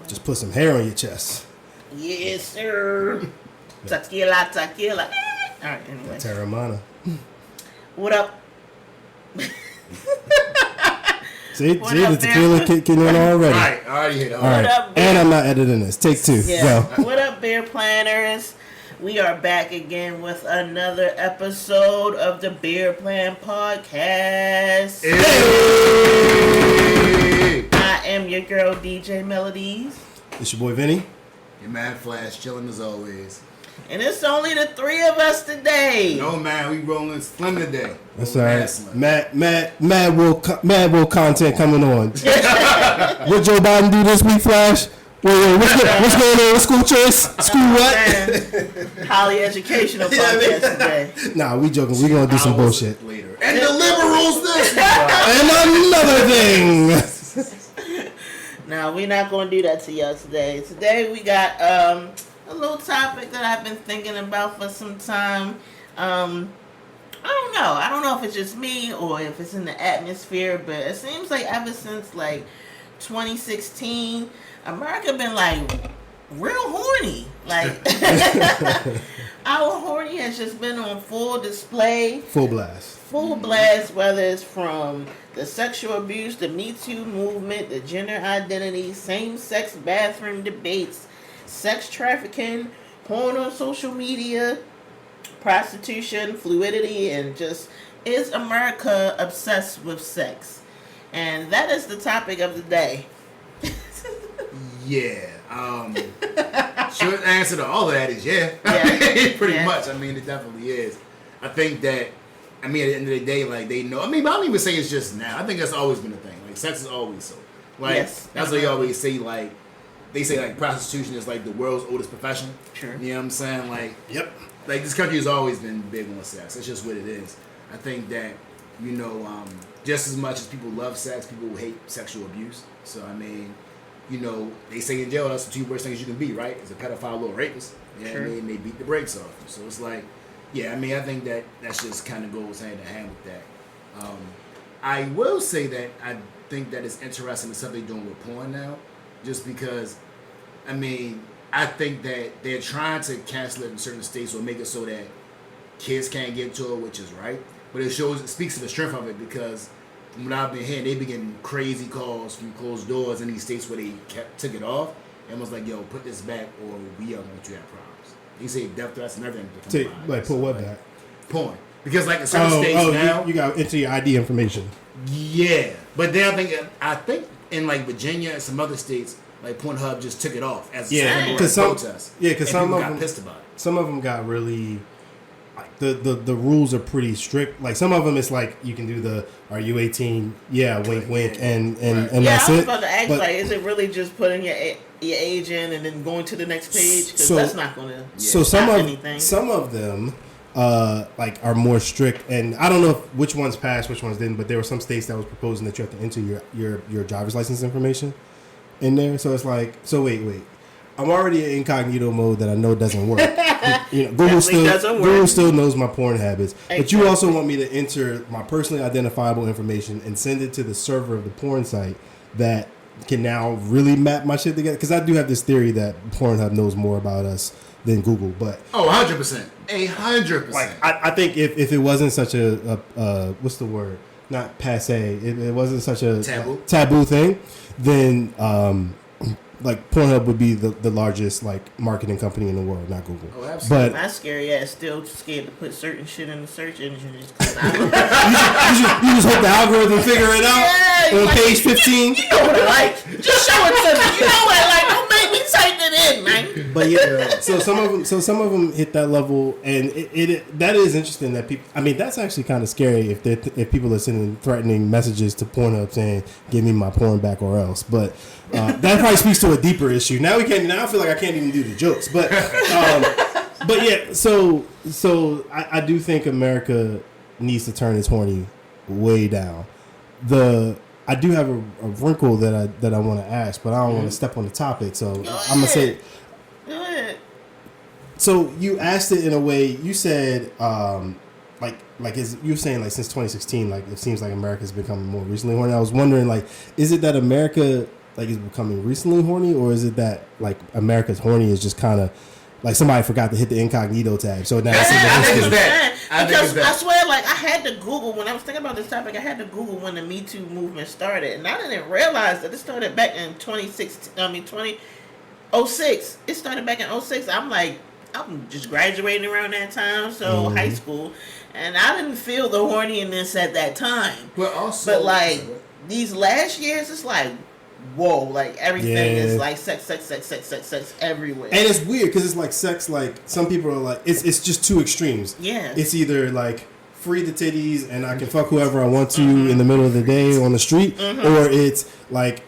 Just put some hair on your chest. Yes, sir. Tequila. All right, anyway. Terramana. What up? See, the tequila kicking in already. All right, I already hit it. All right. Up, and I'm not editing this. Take 2. Yeah. Go. What up, beer planners? We are back again with another episode of the Beer Plan Podcast. Hey. I am your girl, DJ Melodies. It's your boy Vinny. Your man Flash, chilling as always. And it's only the 3 of us today. No, man, we rolling slim today. That's all right. Mad Will content coming on. What Joe Biden do this week, Flash? Wait, what's going on with school choice? School what? Highly educational podcast today. Nah, we joking. We gonna do some bullshit. Later. And the liberals this week. And another thing. Now, we're not going to do that to y'all today. Today, we got a little topic that I've been thinking about for some time. I don't know. I don't know if it's just me or if it's in the atmosphere, but it seems like ever since, like, 2016, America been, like, real horny. Like, our horny has just been on full display. Full blast. Full blast, whether it's from the sexual abuse, the Me Too movement, the gender identity, same-sex bathroom debates, sex trafficking, porn on social media, prostitution, fluidity, and just, is America obsessed with sex? And that is the topic of the day. Yeah. Short answer to all of that is yeah. Pretty much. I mean, it definitely is. I think that, at the end of the day, like, they know. But I don't even say it's just now. I think that's always been a thing. Like, sex is always so. Like, yes, that's what they always say, like, they say, like, prostitution is, like, the world's oldest profession. Sure. You know what I'm saying? Like, Yep. Like, this country has always been big on sex. It's just what it is. I think that, just as much as people love sex, people hate sexual abuse. So, they say in jail, that's the 2 worst things you can be, right? Is a pedophile or a rapist. You know what I mean? They beat the brakes off you. So, it's like, yeah, I think that's just kind of goes hand in hand with that. I will say that I think that it's interesting the stuff they're doing with porn now, just because, I think that they're trying to cancel it in certain states or make it so that kids can't get to it, which is right. But it speaks to the strength of it, because from what I've been hearing, they been getting crazy calls from closed doors in these states where they took it off and was like, yo, put this back or we are going to have problems. They say death threats and everything. Put what back? Porn. Because like in certain states now. You got into your ID information. Yeah. But then I think in like Virginia and some other states, like Pornhub just took it off as a protest. Yeah, because some of them got pissed about it. Some of them got really, like, the rules are pretty strict. Like, some of them it's like you can do the "Are you 18?" Yeah, wink, wink, and that's it. Yeah, I was about to ask, like, is it really just putting your age in and then going to the next page? Because that's not going to stop anything. Some of them like are more strict, and I don't know which ones passed, which ones didn't. But there were some states that was proposing that you have to enter your driver's license information in there. So it's like, wait. I'm already in incognito mode that I know doesn't work. Google still knows my porn habits. Exactly. But you also want me to enter my personally identifiable information and send it to the server of the porn site that can now really map my shit together. Because I do have this theory that Pornhub knows more about us than Google. But 100%. 100%. Like, I think if it wasn't such a what's the word? Not passe. It wasn't such a taboo thing, then like Pornhub would be the largest like marketing company in the world, not Google. Oh, absolutely. But my scary ass still scared to put certain shit in the search engine. You just hope the algorithm figure it out on like, page 15. You know what I like? Just show it to me. You know what I like? Don't make me type it in, man. But yeah, so some of them hit that level, and it that is interesting that people. That's actually kind of scary if people are sending threatening messages to Pornhub saying, "Give me my porn back or else." But that probably speaks to a deeper issue. Now I feel like I can't even do the jokes. But yeah, so I do think America needs to turn its horny way down. I do have a wrinkle that I want to ask, but I don't want to step on the topic, so I'm gonna say. Go ahead. So you asked it in a way. You said you were saying, like, since 2016, like, it seems like America's become more recently horny. I was wondering, like, is it that America like is becoming recently horny, or is it that like America's horny is just kind of like somebody forgot to hit the incognito tab, so now it's in the I think history. it's that. Because I swear, like, I had to Google, when I was thinking about this topic, I had to Google when the Me Too movement started. And I didn't realize that it started back in 2006. It started back in 2006. I'm just graduating around that time, so high school. And I didn't feel the horniness at that time. But like, these last years, it's like, whoa, like everything is like sex everywhere. And it's weird because it's like sex, like some people are like, it's just two extremes. Yeah. It's either like free the titties and I can fuck whoever I want to in the middle of the day on the street, or it's like,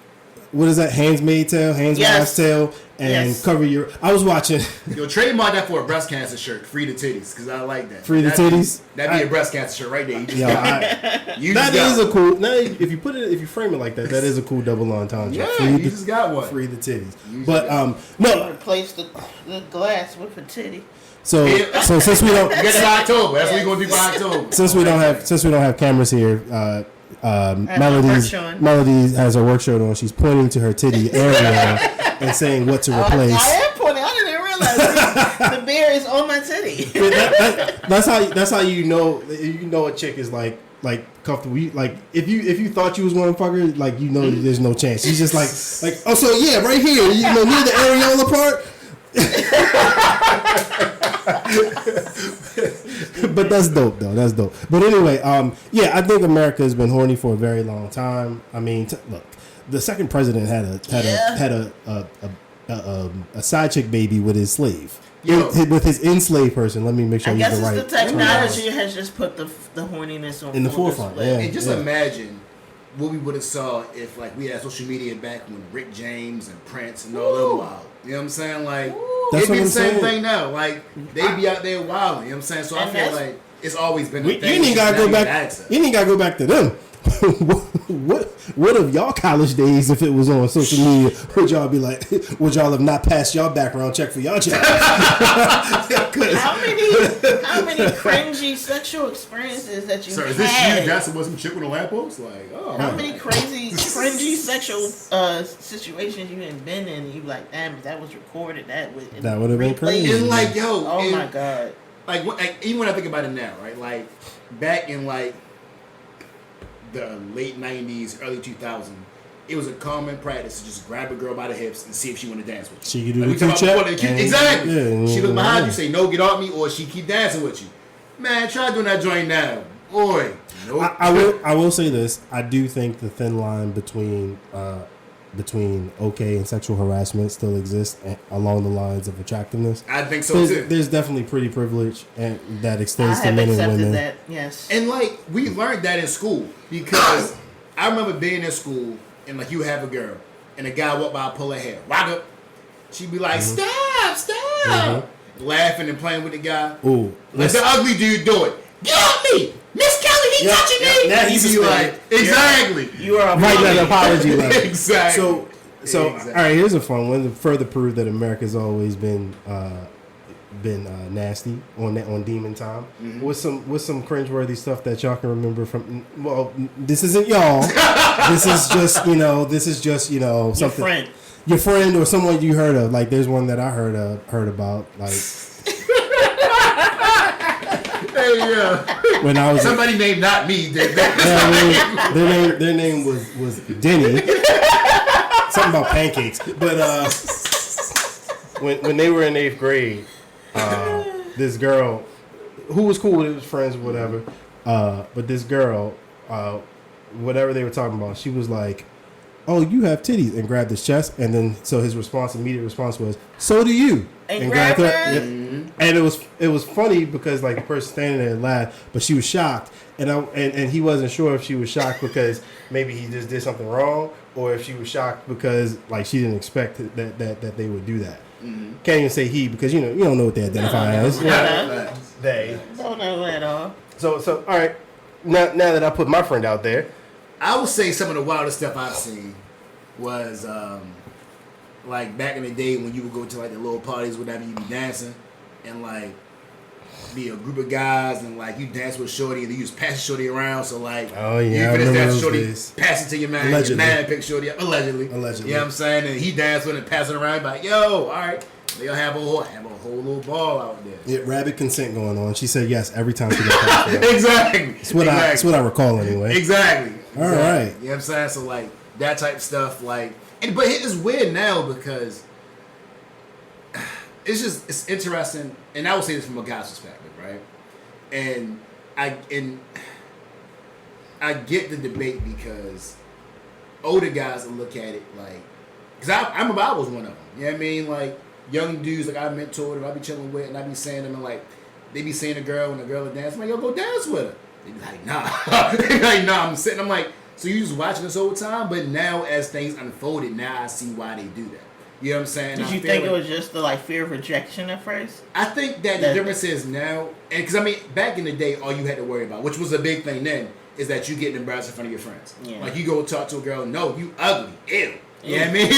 what is that? Handmaid's Tale, and cover your. I was watching. Yo, trademark that for a breast cancer shirt. Free the titties, because I like that. Free the titties. That'd be a breast cancer shirt right there. You just that is a cool. Now, if you frame it like that, that is a cool double entendre. Yeah, free just got one. Free the titties. No. Replace the glass with a titty. So since we don't get to October, that's what we're gonna do by October. Since we don't have cameras here. Melody has her work shirt on. She's pointing to her titty area and saying what to replace. I am pointing. I didn't realize the beer is on my titty. That's how you know a chick is like comfortable. Like if you thought you was going to fuck her, like there's no chance. She's just like oh, so yeah, right here, near the areola part. But that's dope though. That's dope. But anyway, I think America has been horny for a very long time. I mean, look, the second president had a side chick baby with his slave. With his enslaved person. Let me make sure I use the right. I guess the technology has just put the horniness on in the forefront. Yeah, and just imagine what we would have saw if like we had social media back when Rick James and Prince and all them wild. You know what I'm saying? Like it'd be the same thing now. Like they be out there wilding. You know what I'm saying? So I feel like it's always been a thing. You ain't gotta go back. You ain't gotta go back to them. What of y'all college days if it was on social media? Would y'all be like? Would y'all have not passed y'all background check for y'all child? How many cringy sexual experiences that you had? Is this you? That's what some chick with a lamppost? Like, oh. How many cringy sexual situations you have been in? And you like, damn, if that was recorded, that would have been crazy. It's like, yo, my god. Like even when I think about it now, right? Like back in like the late 90s, early 2000s, it was a common practice to just grab a girl by the hips and see if she want to dance with you. She could do the check. Exactly. Yeah, she look behind you, say no, get off me, or she keep dancing with you. Man, try doing that joint now, boy. Nope. I will say this. I do think the thin line between okay and sexual harassment still exists along the lines of attractiveness. I think so too. There's definitely pretty privilege and that extends to men and women. That, yes. And like we learned that in school because I remember being in school and like you have a girl and a guy walk by, pull her hair, rock up. She'd be like, stop, laughing and playing with the guy. Ooh, like the ugly dude do it. Get off me, Miss Kelly. He touching me. Now he's be like, exactly. You are right that apology letter. Exactly. So all right. Here's a fun one. To further prove that America's always been nasty on demon time. Mm-hmm. With some cringeworthy stuff that y'all can remember from. Well, this isn't y'all. This is just something. Your friend or someone you heard of. Like there's one that I heard about. Like. When I was somebody named not me. Their name was Denny. Something about pancakes. But when they were in 8th grade, this girl who was cool with his friends or whatever, but this girl, whatever they were talking about, she was like, "Oh, you have titties," and grabbed his chest, and then so his immediate response was, "So do you." And grabbed her. And it was funny because like the person standing there laughed, but she was shocked, and he wasn't sure if she was shocked because maybe he just did something wrong, or if she was shocked because like she didn't expect that they would do that. Mm-hmm. Can't even say he because you don't know what they identify as. They don't know at all. So all right, now that I put my friend out there, I would say some of the wildest stuff I've seen was like back in the day when you would go to like the little parties, whatever, you be dancing, and like be a group of guys and like you dance with shorty and you just pass shorty around. So like, oh yeah, you finish dance shorty, days. Pass it to your man. Allegedly. Your man pick shorty up. Allegedly. You know what I'm saying? And he dance with it and pass it around. Like, yo, all right. They'll have a whole little ball out there. Yeah, rabbit consent going on. She said yes every time she got passed. Exactly. That's what I recall anyway. Exactly. All right. You know what I'm saying? So like that type of stuff, like, but it's weird now because it's interesting, and I would say this from a guy's perspective, right? And I get the debate because older guys will look at it like, because I remember I was one of them. You know what I mean? Like young dudes, like I mentored, I be chilling with, and I be saying them, and like they be seeing a girl and the girl will dance. I'm like, yo, go dance with her. They be like, nah. They be like, nah. I'm sitting. I'm like, so you just watching this whole time? But now as things unfolded, now I see why they do that. You know what I'm saying? Did you think it was just the like fear of rejection at first? I think that the difference is now, and because I mean, back in the day, all you had to worry about, which was a big thing then, is that you getting embarrassed in front of your friends. Yeah. Like you go talk to a girl, no, you ugly, ew. You know what I mean?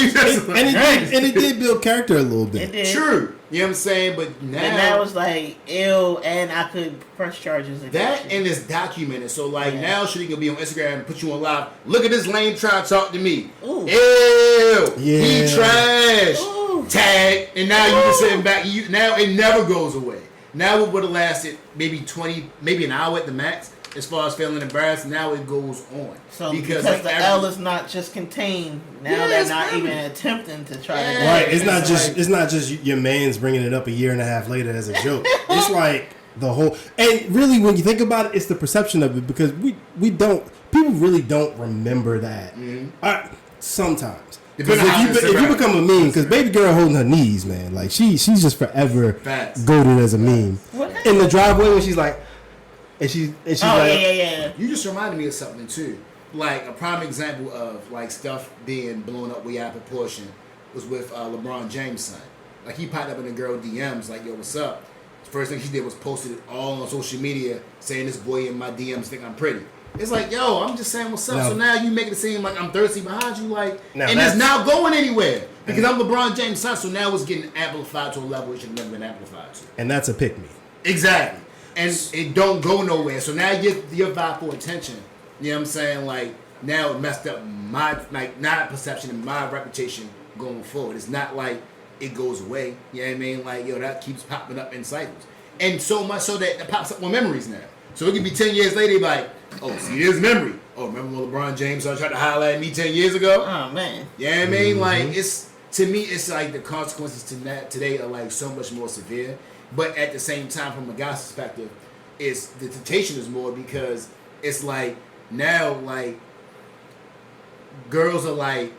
and it did build character a little bit. It did. True. You know what I'm saying? But now it's like ew, and I could press charges against that, you. and it's documented. So like now, she can be on Instagram and put you on live. Look at this lame trying to talk to me. Ooh. Ew. Yeah. He trash. Ooh. Tag. And now you just sitting back. Now it never goes away. Now it would have lasted maybe 20, maybe an hour at the max. As far as feeling embarrassed, now it goes on. So because like the L is not just contained, now they're not even attempting to try to. Right, it's not just your man's bringing it up a year and a half later as a joke. It's like the whole, and really when you think about it, it's the perception of it because people really don't remember that. Mm-hmm. Sometimes. Because if you become a meme, because baby girl holding her knees, man, like she's just forever goated as a meme. In the driveway when she's like. And she's like, yeah. You just reminded me of something too. Like a prime example of like stuff being blown up way out of proportion was with LeBron James' son. Like he popped up in the girl DMs like, yo, what's up? The first thing she did was posted it all on social media saying this boy in my DMs think I'm pretty. It's like, yo, I'm just saying what's up. So now you make it seem like I'm thirsty behind you, like, and it's not going anywhere because I'm LeBron James' son. So now it's getting amplified to a level it should have never been amplified to. And that's a pick me. Exactly. And it don't go nowhere. So now you're vibe for attention. You know what I'm saying? Like, now it messed up my, like, not perception and my reputation going forward. It's not like it goes away. You know what I mean? Like, yo, that keeps popping up in cycles. And so much so that it pops up on memories now. So it could be 10 years later, like, oh, see, there's memory. Oh, remember when LeBron James tried to holler at me 10 years ago? Oh, man. You know what I mean? Like, it's, to me, it's like the consequences to that today are, like, so much more severe. But at the same time, from a guy's perspective, it's the temptation is more because it's like now like girls are like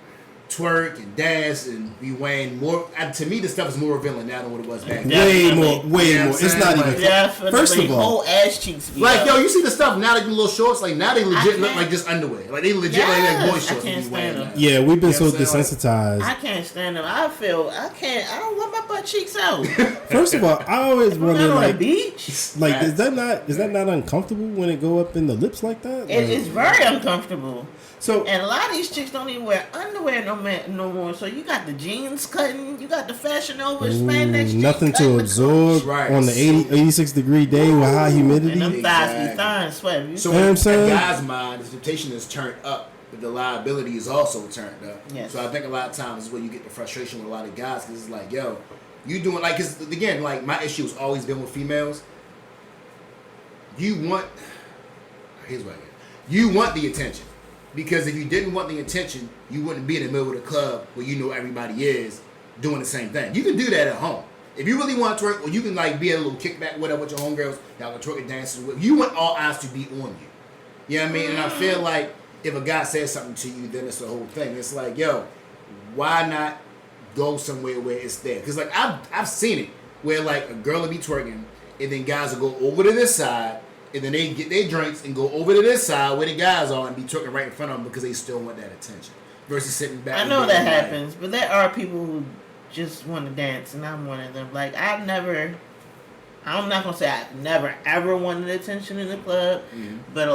twerk and dance and be wearing more. To me, this stuff is more revealing now than what it was back then. Way more. It's not even. First of all, whole ass cheeks. Like yo, you see the stuff now. They do little shorts. Like now they legit look like just underwear. Like they legit like boy shorts. I can't stand them. Yeah, we've been so desensitized. I can't stand them. I don't want my butt cheeks out. First of all, I always wonder on like the beach. Like is that not uncomfortable when it go up in the lips like that? It's very uncomfortable. So and a lot of these chicks don't even wear underwear no more. So you got the jeans cutting, you got the Fashion Over spandex. Nothing to absorb on the 86 degree day with high humidity. And them thighs be thawing sweat. So in a guy's mind, the temptation is turned up, but the liability is also turned up. Yes. So I think a lot of times is where you get the frustration with a lot of guys because it's like, yo, you doing like, because again, like my issue has always been with females. Here's what I get. You want the attention. Because if you didn't want the attention, you wouldn't be in the middle of the club where you know everybody is doing the same thing. You can do that at home. If you really want to twerk, or you can like be a little kickback, whatever, with your homegirls, y'all can twerk and dance. You want all eyes to be on you. You know what I mean? And I feel like if a guy says something to you, then it's the whole thing. It's like, yo, why not go somewhere where it's there? Because like I've seen it where like a girl will be twerking, and then guys will go over to this side. And then they get their drinks and go over to this side where the guys are and be twerking right in front of them because they still want that attention. Versus sitting back. I know that happens, but there are people who just want to dance, and I'm one of them. Like, I'm not going to say I've never ever wanted attention in the club, but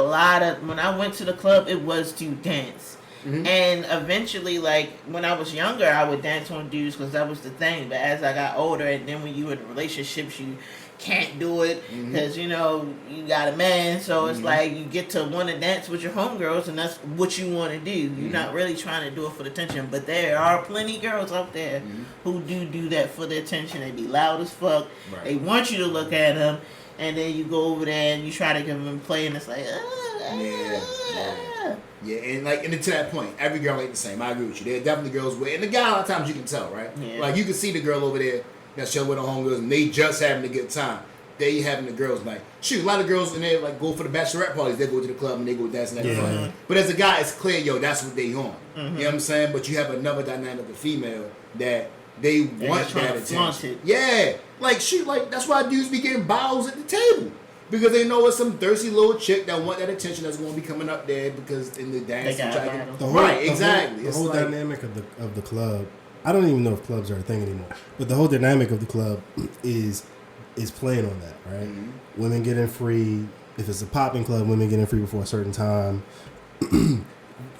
when I went to the club, it was to dance. And eventually, like, when I was younger, I would dance on dudes because that was the thing. But as I got older, and then when you in relationships, you can't do it because, you know, you got a man. So it's like you get to want to dance with your homegirls, and that's what you want to do. You're not really trying to do it for the attention. But there are plenty of girls out there who do that for the attention. They be loud as fuck. Right. They want you to look at them. And then you go over there and you try to give them play, and it's like, yeah, and like, and to that point, every girl ain't the same. I agree with you. There are definitely girls with, and the guy a lot of times you can tell, right? Yeah. Like you can see the girl over there that's chilling with her homegirls, and they just having a good time. They having the girls like, shoot, a lot of girls in there like go for the bachelorette parties. They go to the club and they go dancing and fun. But as a guy, it's clear, yo, that's what they on. You know what I'm saying? But you have another dynamic of female that they want that attention. Yeah. Like, shoot, like, that's why dudes be getting bows at the table. Because they know it's some thirsty little chick that want that attention that's going to be coming up there because in the dance. Exactly. The whole dynamic of the club, I don't even know if clubs are a thing anymore, but the whole dynamic of the club is playing on that, right? Women getting free. If it's a popping club, women getting free before a certain time.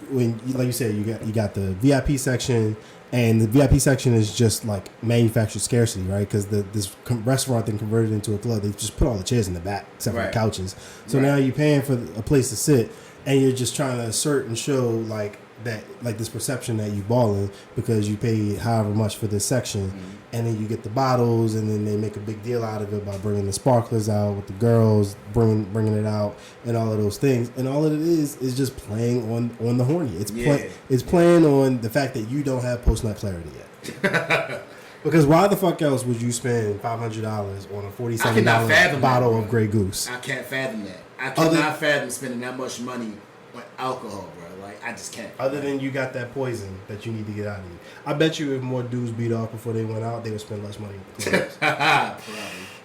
When, like you said, you got the VIP section. And the VIP section is just like manufactured scarcity, right? Because this restaurant then converted into a club. They just put all the chairs in the back, except for the couches. So now you're paying for a place to sit, and you're just trying to assert and show like that, like this perception that you balling because you pay however much for this section, and then you get the bottles, and then they make a big deal out of it by bringing the sparklers out with the girls, bringing it out, and all of those things. And all it is just playing on the horny. It's playing on the fact that you don't have post-nut clarity yet. Because why the fuck else would you spend $500 on a $47 bottle of Grey Goose? I can't fathom that. I cannot fathom spending that much money on alcohol, bro. Like, I just can't. Other than you got that poison that you need to get out of you. I bet you if more dudes beat off before they went out, they would spend less money.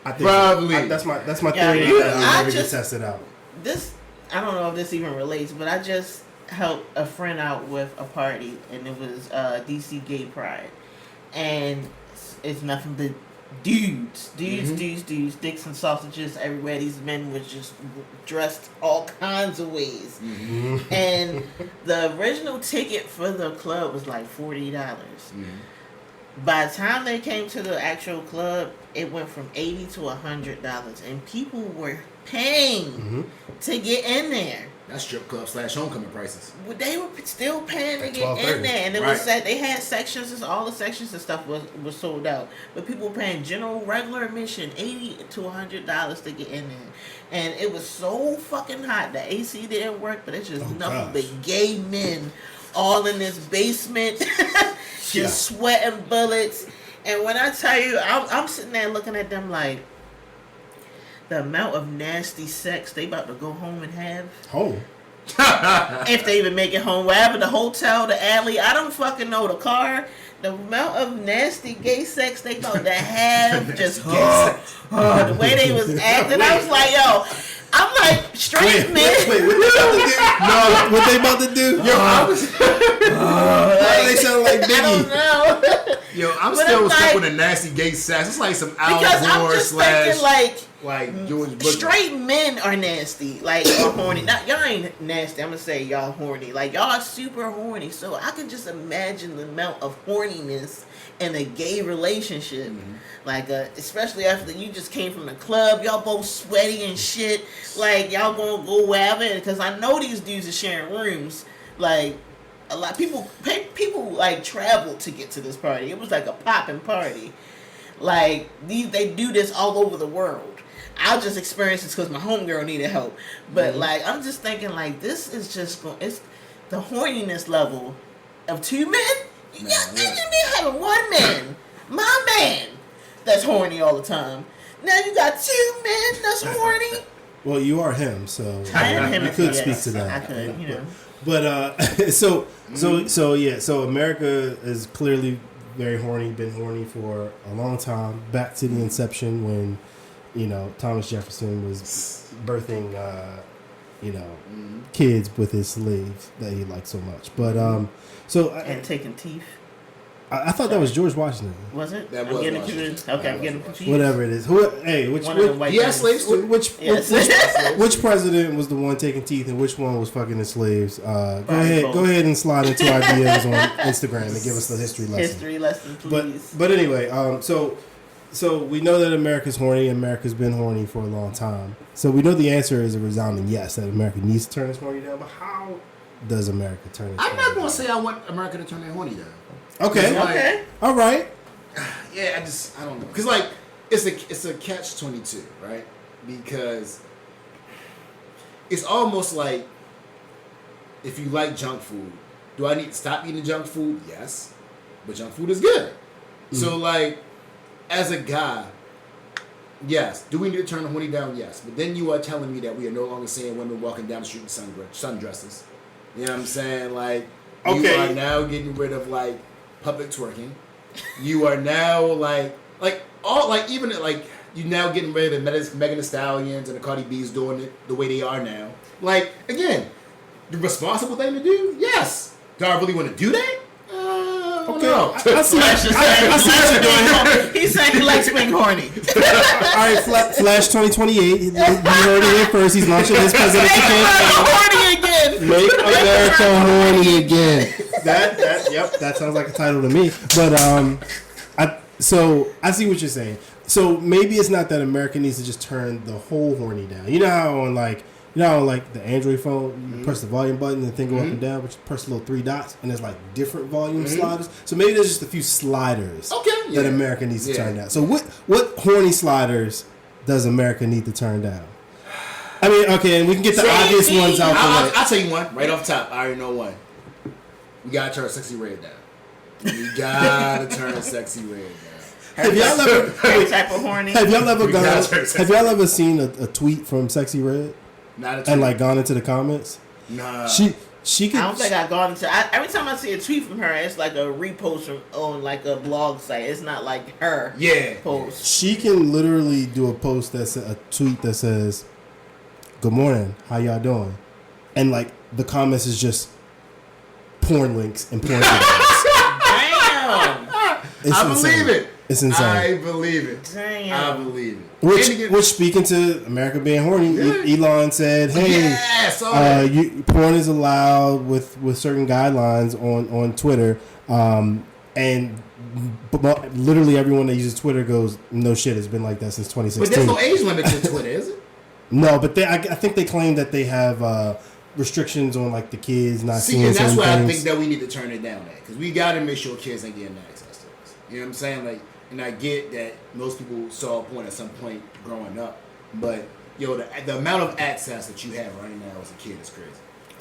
Probably. That's my theory. I never get tested out. I don't know if this even relates, but I just helped a friend out with a party, and it was DC Gay Pride, and it's nothing but dudes, dicks and sausages everywhere. These men were just dressed all kinds of ways, and the original ticket for the club was like $40. By the time they came to the actual club, it went from $80 to $100, and people were paying to get in there. That's strip club / homecoming prices. They were still paying to get in there, and it was they had sections. All the sections and stuff was sold out, but people were paying regular admission $80 to $100 to get in there, and it was so fucking hot. The AC didn't work, but it's just nothing but gay men all in this basement, just sweating bullets. And when I tell you, I'm sitting there looking at them like, the amount of nasty sex they about to go home and have. If they even make it home. Wherever, the hotel, the alley, I don't fucking know, the car. The amount of nasty gay sex they about to have. Just, the way they was acting. I was like, yo, I'm like, straight men. Wait, what they about to do? Yo, I was... they sound like Biggie. I don't know. Yo, I'm still stuck with a nasty gay sex. It's like some Al Gore / like George Bush. Straight men are nasty, like are horny. Not y'all ain't nasty. I'm gonna say y'all horny. Like y'all are super horny. So I can just imagine the amount of horniness in a gay relationship. Like especially after you just came from the club, y'all both sweaty and shit. Like y'all gonna go wherever. Because I know these dudes are sharing rooms. Like a lot of people like traveled to get to this party. It was like a popping party. Like they do this all over the world. I just experienced this because my homegirl needed help. But like I'm just thinking like this is just it's the horniness level of two men. You be having one man, my man, that's horny all the time. Now you got two men that's horny. Well, you are him, so I am him. You could speak to that. I could, you know. But so America is clearly very horny. Been horny for a long time. Back to the inception when, Thomas Jefferson was birthing, kids with his slaves that he liked so much. But and taking teeth. I thought that was George Washington. Was it? That I'm was getting Washington. confused. Okay, I'm getting confused. Whatever it is. Which One of the white he had men. slaves too. which president was the one taking teeth and which one was fucking the slaves? Go ahead and slide into our DMs on Instagram and give us the history lesson. History lesson, please. But anyway, so we know that America's horny. America's been horny for a long time. So we know the answer is a resounding yes, that America needs to turn its horny down. But how does America turn its I'm horny not going down? to say I want America to turn their horny down. Okay. Okay. All right. Yeah, I don't know. Because, like, it's a catch-22, right? Because it's almost like if you like junk food, do I need to stop eating junk food? Yes. But junk food is good. So, like, as a guy, yes. Do we need to turn the horny down? Yes. But then you are telling me that we are no longer seeing women walking down the street in sundresses. You know what I'm saying? Like, you are now getting rid of, like, public twerking. You are now, you now getting rid of the Megan Thee Stallions and the Cardi B's doing it the way they are now. Like, again, the responsible thing to do? Yes. Do I really want to do that? Okay. No. I see what you're doing. He's saying he likes being horny. All right, Flash 2028. You heard it here first. He's launching his presidential campaign. Horny again. Make America horny again. That sounds like a title to me. But I see what you're saying. So maybe it's not that America needs to just turn the whole horny down. You know how on the Android phone, you press the volume button and the thing go up and down, but you press the little three dots and there's like different volume sliders. So maybe there's just a few sliders that America needs to turn down. So what horny sliders does America need to turn down? I mean, okay, and we can get the obvious ones out. I'll tell you one right off top. I already know one. We gotta turn Sexy Red down. We gotta turn Sexy Red down. Have y'all ever type of horny? Have y'all ever seen a tweet from Sexy Red? Not a tweet. And like gone into the comments? Nah. She could, I don't think I've gone into. Every time I see a tweet from her, it's like a repost on like a blog site. It's not like her post. She can literally do a post that's a tweet that says, "Good morning, how y'all doing?" And like the comments is just porn links and porn videos. Damn. I believe it. It's insane. I believe it. Damn. I believe it. Which speaking to America being horny, Elon said, "Hey, porn is allowed with certain guidelines on Twitter, and literally everyone that uses Twitter goes, no shit, it's been like that since 2016." But there's no age limit to Twitter, is it? No, but I think they claim that they have restrictions on like the kids not seeing and that's certain why things. I think that we need to turn it down at, because we got to make sure kids ain't getting access to this. You know what I'm saying? Like, and I get that most people saw porn at some point growing up, but the amount of access that you have right now as a kid is crazy.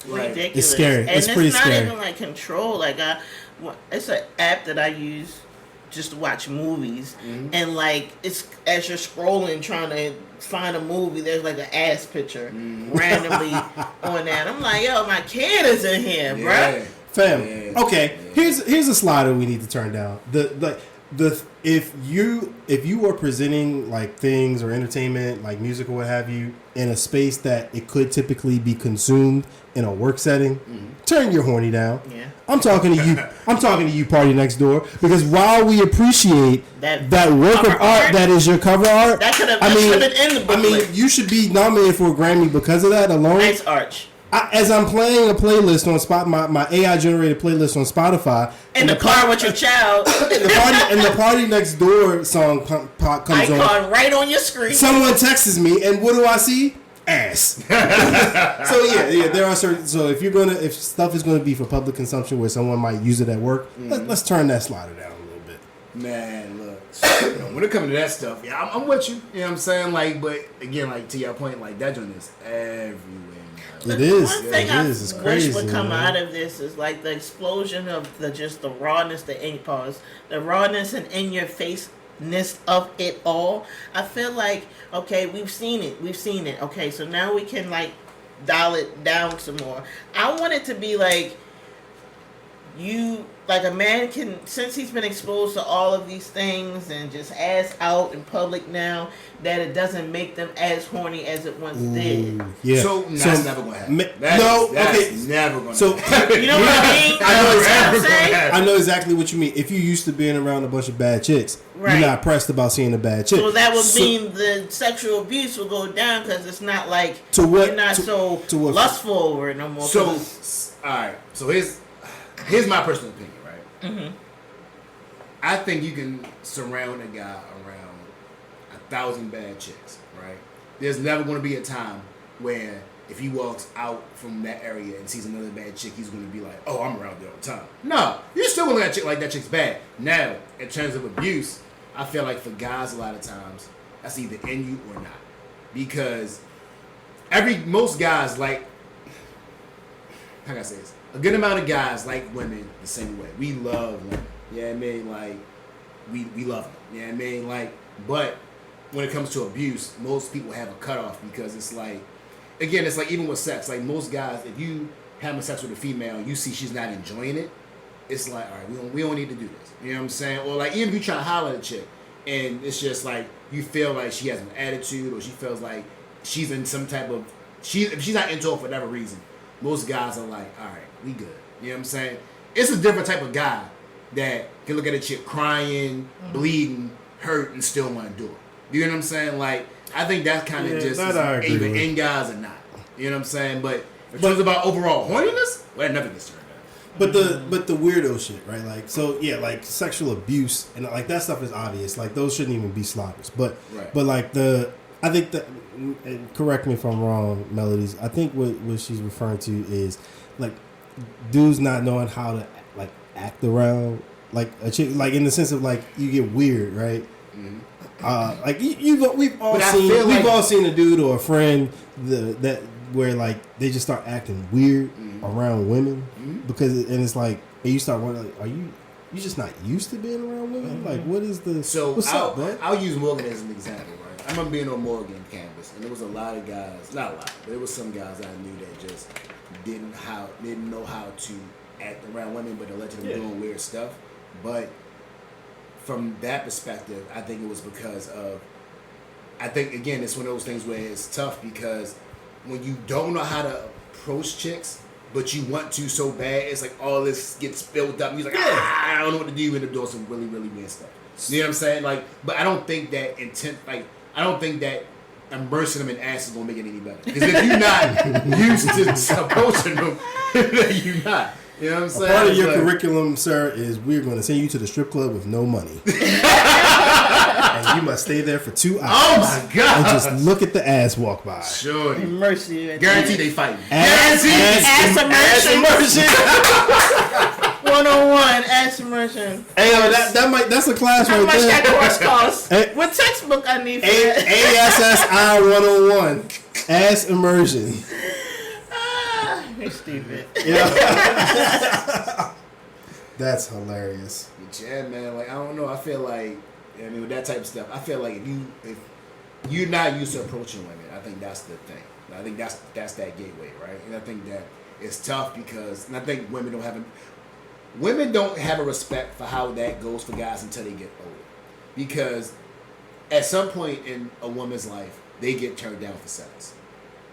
Like, Ridiculous. It's scary. And it's pretty scary. It's not even like control. Like it's an app that I use just to watch movies, and like it's as you're scrolling trying to find a movie, there's like an ass picture randomly on that. I'm like, yo, my kid is in here, bruh. Fam. Okay. Here's a slider we need to turn down. If you are presenting like things or entertainment, like music or what have you, in a space that it could typically be consumed in a work setting, turn your horny down. Yeah. I'm talking to you. I'm talking to you, party next door, because while we appreciate that work of art that is your cover art, that should have been in the booklet. I mean, you should be nominated for a Grammy because of that alone. Nice arch. As I'm playing a playlist on my AI generated playlist on Spotify, in the car with your child, and the party next door song comes icon on right on your screen. Someone texts me, and what do I see? Ass. So yeah, there are certain. So if stuff is gonna be for public consumption where someone might use it at work, let's turn that slider down a little bit. Man, look, when it comes to that stuff, I'm with you. You know what I'm saying? Like, but again, like to your point, like that joint is everywhere. It is. One thing It's crazy. Wish would come man. out of this is like the explosion of the rawness, the rawness and in your faceness of it all. I feel like, okay, we've seen it. Okay, so now we can like dial it down some more. I want it to be like like a man can, since he's been exposed to all of these things and just ass out in public now, that it doesn't make them as horny as it once did. Yeah. So that's never gonna happen. That's never gonna happen. You know what I mean? I know exactly what you mean. If you're used to being around a bunch of bad chicks, you're not pressed about seeing a bad chick. So that would mean the sexual abuse will go down because it's not like you're not so lustful over it no more. So, alright. So here's my personal opinion, right? Mm-hmm. I think you can surround a guy around 1,000 bad chicks, right? There's never going to be a time where if he walks out from that area and sees another bad chick, he's going to be like, oh, I'm around there all the time. No, you're still going to look at a chick like that chick's bad. Now, in terms of abuse, I feel like for guys a lot of times, that's either in you or not. Because most guys like, how can I say this? A good amount of guys like women the same way. We love women. Yeah, I mean, like, we love them. Yeah, I mean, like, but when it comes to abuse, most people have a cutoff because it's like, again, it's like even with sex, like most guys, if you having sex with a female and you see she's not enjoying it, it's like, all right, we don't need to do this. You know what I'm saying? Or like even if you try to holler at a chick and it's just like you feel like she has an attitude or she feels like she's in some type of if she's not into it for whatever reason, most guys are like, all right, we good. You know what I'm saying? It's a different type of guy that can look at a chick crying, bleeding, hurt, and still want to do it. You know what I'm saying? Like, I think that's kind of just either in guys or not. You know what I'm saying? But in terms about overall horniness, well, that never gets turned down. But the weirdo shit, right? Like, so yeah, like sexual abuse and like that stuff is obvious. Like those shouldn't even be sloppers. But like I think that, and correct me if I'm wrong, Melodies. I think what she's referring to is like dudes not knowing how to like act around like a chick, like in the sense of like you get weird, right? Mm-hmm. Like we've all seen a dude or a friend that where like they just start acting weird around women because it's like and you start wondering like, are you just not used to being around women? Like what is the what's up, bro? I'll use Morgan as an example, right? I remember being on Morgan campus and there was a lot of guys, not a lot, but there was some guys I knew that just didn't know how to act around women, but allegedly doing weird stuff. But from that perspective, I think it was because of, I think again, it's one of those things where it's tough because when you don't know how to approach chicks, but you want to so bad, it's like all this gets built up. And you're like, I don't know what to do. You end up doing some really, really weird stuff. You know what I'm saying? Like, but I don't think that I don't think that immersing them in ass is gonna make it any better. Because if you're not used to approaching them, then you're not. You know what I'm saying? Part of your curriculum, sir, is we're going to send you to the strip club with no money. And you must stay there for 2 hours. Oh my God. And just look at the ass walk by. Sure. Mercy. Guaranteed they fighting. Ass immersion. 101 ass immersion. Hey, that's a class right there. How much that course costs? What textbook I need for that? ASSI 101. Ass immersion. You're stupid. Yeah. That's hilarious. Yeah, man. Like I don't know. I feel like with that type of stuff, I feel like if you're not used to approaching women, I think that's the thing. I think that's that gateway, right? And I think that it's tough because, and I think women don't have a respect for how that goes for guys until they get older, because at some point in a woman's life, they get turned down for sex.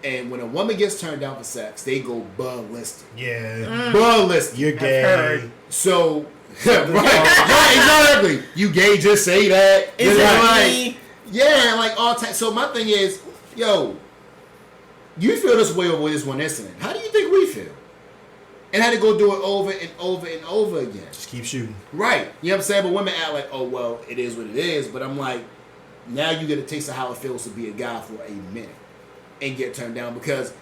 And when a woman gets turned down for sex, they go ballistic. Yeah. Ballistic. You're gay. So, right, exactly. You gay, just say that. Exactly. Yeah, like all time. So my thing is, yo, you feel this way over this one incident. How do you think we feel? And had to go do it over and over and over again. Just keep shooting. Right. You know what I'm saying? But women act like, oh, well, it is what it is. But I'm like, now you get a taste of how it feels to be a guy for a minute and get turned down, because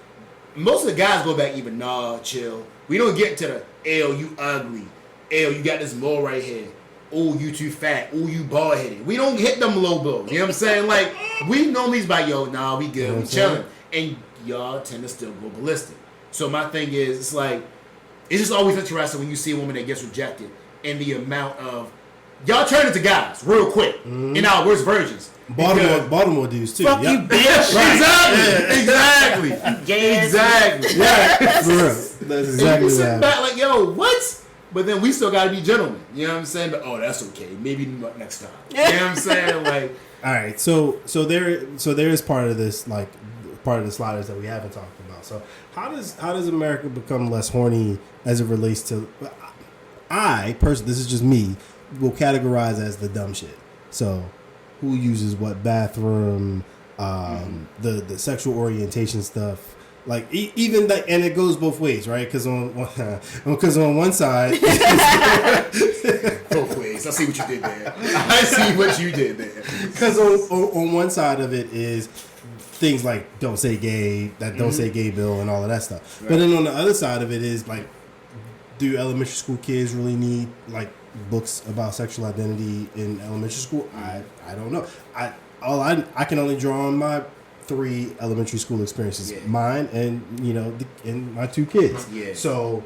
most of the guys go back even, nah, chill. We don't get to the, L, you ugly. L, you got this mole right here. Oh, you too fat. Oh, you bald headed. We don't hit them low blows. You know what I'm saying? Like, we normally is like, yo, nah, we good. You know we chilling. And y'all tend to still go ballistic. So my thing is, it's like, it's just always interesting when you see a woman that gets rejected and the amount of, y'all turn into guys real quick in our worst versions. Baltimore dudes too. Fuck you, bitch. Right. Exactly. Gay exactly. Yeah. For real. That's exactly that. Back like, yo, what? But then we still gotta be gentlemen. You know what I'm saying? But that's okay. Maybe next time. You know what I'm saying? Like, all right. So there is part of this, like part of the sliders that we haven't talked about. So how does America become less horny as it relates to? I personally, this is just me, will categorize as the dumb shit. So who uses what bathroom, the sexual orientation stuff. Like even that, and it goes both ways, right? Because on one side, both ways. I see what you did there. I see what you did there. Because on one side of it is things like don't say gay, don't say gay bill, and all of that stuff. Right. But then on the other side of it is like, do elementary school kids really need like books about sexual identity in elementary school? I don't know. I can only draw on my 3 elementary school experiences, mine and and my 2 kids. Yeah. So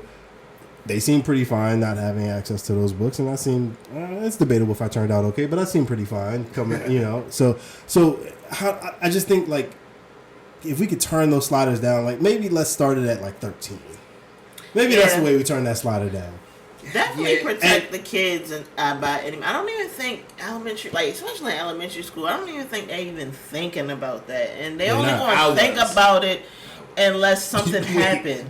they seem pretty fine not having access to those books, and I seem it's debatable if I turned out okay, but I seem pretty fine coming. So how I just think like if we could turn those sliders down, like maybe let's start it at like 13. Maybe that's the way we turn that slider down. Definitely protect the kids and by any. I don't even think elementary, like especially in elementary school, I don't even think they're even thinking about that, and they only want to think about it unless something happened.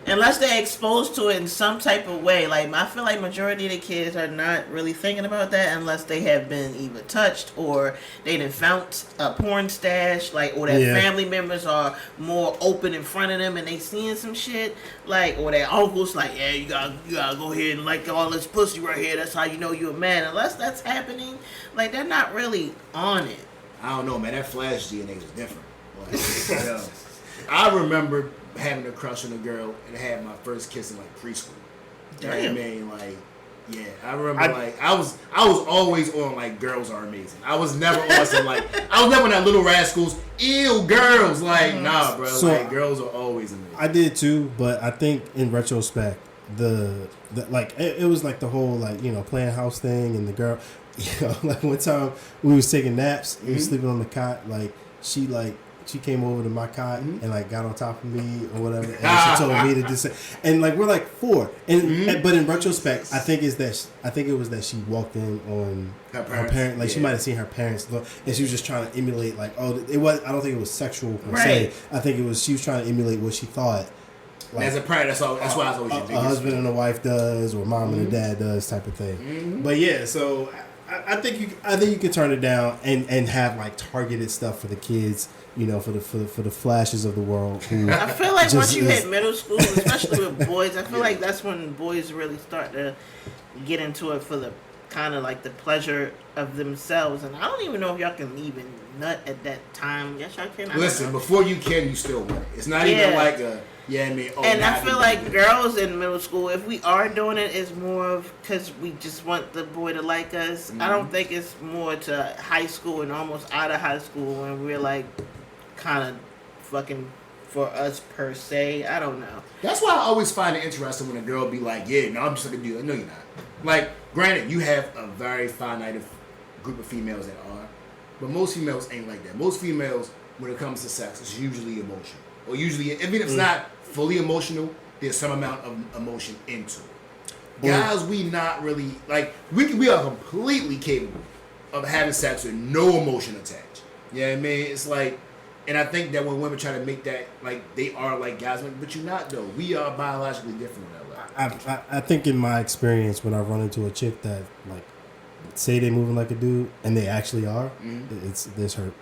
Unless they're exposed to it in some type of way. Like I feel like majority of the kids are not really thinking about that unless they have been either touched or they done found a porn stash, like, or their family members are more open in front of them and they seeing some shit, like, or their uncles like, yeah, you gotta go ahead and like all this pussy right here. That's how you know you're a man. Unless that's happening, like they're not really on it. I don't know, man. That flash DNA is different. Like, I remember having a crush on a girl and had my first kiss in like preschool. Damn. You know what I mean? Like, yeah, I remember I was always on like girls are amazing. I was never on some like I was never in that Little Rascals, ew girls. Like, nah, bro. So like girls are always amazing. I did too, but I think in retrospect, the like it was like the whole like playing house thing and the girl, like one time we was taking naps, we was sleeping on the cot, like she came over to my cot and like got on top of me or whatever, and she told me to just say, and like we're like 4, and but in retrospect, I think it was that she walked in on her parent, like she might have seen her parents look, and she was just trying to emulate like I don't think it was sexual per se. I think it was she was trying to emulate what she thought. Like, as a parent, that's why I was always your biggest a husband and a wife does, or mom and a dad does, type of thing. But yeah, so I think you can turn it down and have like targeted stuff for the kids. For the flashes of the world. I feel like once you hit middle school, especially with boys, I feel like that's when boys really start to get into it for the kind of like the pleasure of themselves. And I don't even know if y'all can even nut at that time. Yes, y'all can. Listen, before you can, you still want it. It's not even like a and I feel like girls in middle school, if we are doing it, it's more of because we just want the boy to like us. I don't think it's more to high school and almost out of high school when we're like kind of fucking for us per se. I don't know. That's why I always find it interesting when a girl be like, yeah, no, I'm just like a dude. No, you're not. Like, granted, you have a very finite group of females that are, but most females ain't like that. Most females, when it comes to sex, it's usually emotional. Or usually, even if it's not fully emotional, there's some amount of emotion into it. Guys, we not really, like, we are completely capable of having sex with no emotion attached. You know what I mean? It's like, and I think that when women try to make that like they are like guys, but you're not though. We are biologically different that way. I think in my experience, when I run into a chick that like say they moving like a dude and they actually are, there's hurt.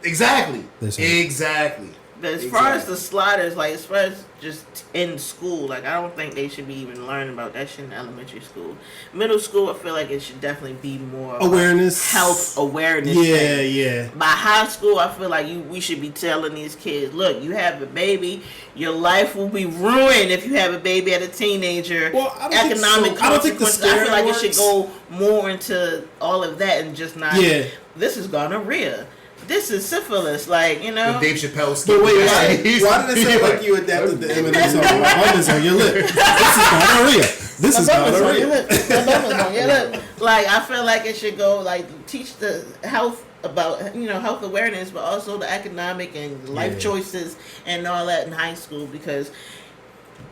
Exactly. Exactly. But as far as the sliders, like as far as just in school, like I don't think they should be even learning about that shit in elementary school. Middle school, I feel like it should definitely be more awareness, health awareness. Yeah. By high school, I feel like we should be telling these kids, look, you have a baby, your life will be ruined if you have a baby at a teenager. Well, economic consequences. I don't think I feel like it should go more into all of that and just not. Yeah. This is gonorrhea. This is syphilis, like, The Dave Chappelle skit. But wait, why did it sound like you adapted the Eminem song? My bum is on your lip. This is gonorrhea. This is gonorrhea. My bum is on your lip. Like, I feel like it should go, like, teach the health about, health awareness, but also the economic and life choices and all that in high school, because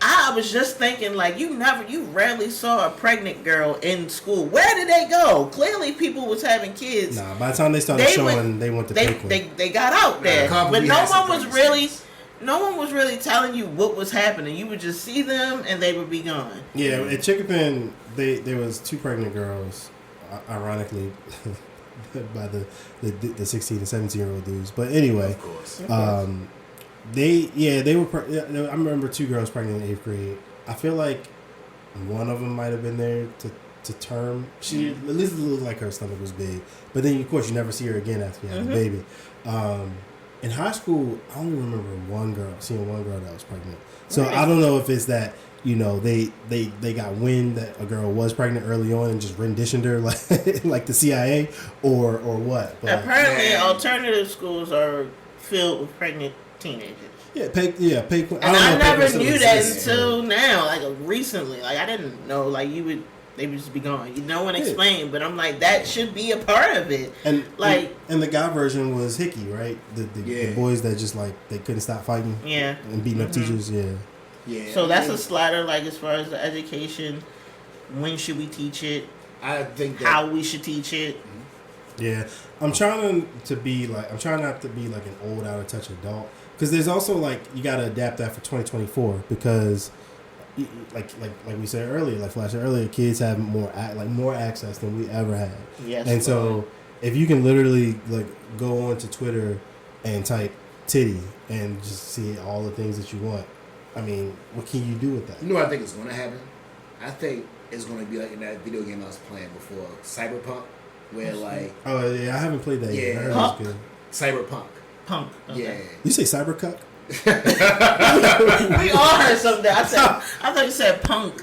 I was just thinking, like, you rarely saw a pregnant girl in school. Where did they go? Clearly, people was having kids. Nah, by the time they started showing, they went to they got out there, but no one was really telling you what was happening. You would just see them, and they would be gone. Yeah, at Chickapin, there was 2 pregnant girls, ironically, by the 16 and 17-year-old dudes. But anyway, of course. They were. I remember 2 girls pregnant in 8th grade. I feel like one of them might have been there to term. She at least it looked like her stomach was big. But then of course you never see her again after you have a baby. In high school, I only remember seeing one girl that was pregnant. So I don't know if it's that they got wind that a girl was pregnant early on and just renditioned her like the CIA or what. But apparently, alternative schools are filled with pregnant teenagers. And I never knew that until now, like recently. Like I didn't know, they would just be gone. No one explained, but I'm like, that should be a part of it. And the guy version was Hickey, right? The boys that just they couldn't stop fighting, and beating up teachers, Yeah. So that's a slider, as far as the education. When should we teach it? I think how we should teach it. Yeah, I'm trying not to be an old, out of touch adult. Because there's also you gotta adapt that for 2024 because, like we said earlier, like Flash said earlier, kids have more access than we ever had. Yes. And so if you can literally go onto Twitter and type titty and just see all the things that you want, I mean, what can you do with that? You know what I think is going to happen? I think it's going to be like in that video game I was playing before, Cyberpunk, where oh yeah, I haven't played that yet. I heard Punk. it was good. Cyberpunk. Punk. Okay. Yeah. You say cybercuck? We all heard something. I thought you said punk.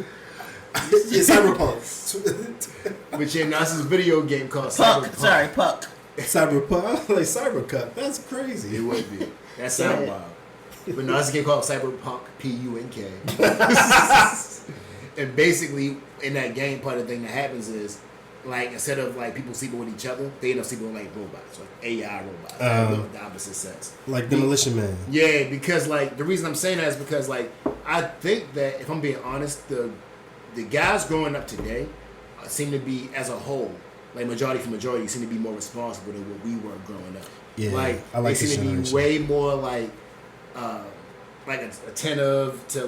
Yeah, cyberpunk. Which that's this video game called Puck. Cyberpunk. Sorry, Puck. Cyberpunk, like cybercuck. That's crazy. It would be. That sounds wild. But no, it's a game called Cyberpunk, Punk. And basically, in that game, part of the thing that happens is, instead of people sleeping with each other, they end up sleeping with robots, AI robots, the opposite sex, like Demolition Man. Yeah, because the reason I'm saying that is because I think that if I'm being honest, the guys growing up today seem to be, as a whole, majority for majority, seem to be more responsible than what we were growing up. Yeah, they seem to be way more attentive to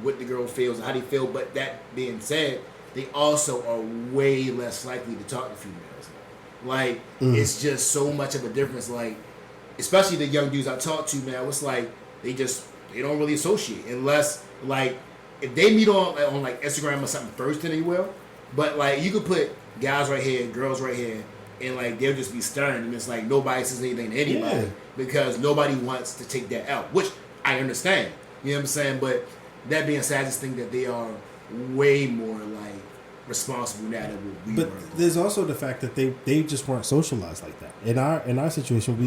what the girl feels and how they feel. But that being said, they also are way less likely to talk to females. It's just so much of a difference. Especially the young dudes I talk to, man, it's they don't really associate unless if they meet on Instagram or something first, then they will. But you could put guys right here, girls right here, and they'll just be staring, and it's nobody says anything to anybody because nobody wants to take that out, which I understand. You know what I'm saying? But that being said, I just think that they are way more responsible now than what we were. But there's also the fact that they just weren't socialized like that. In our situation,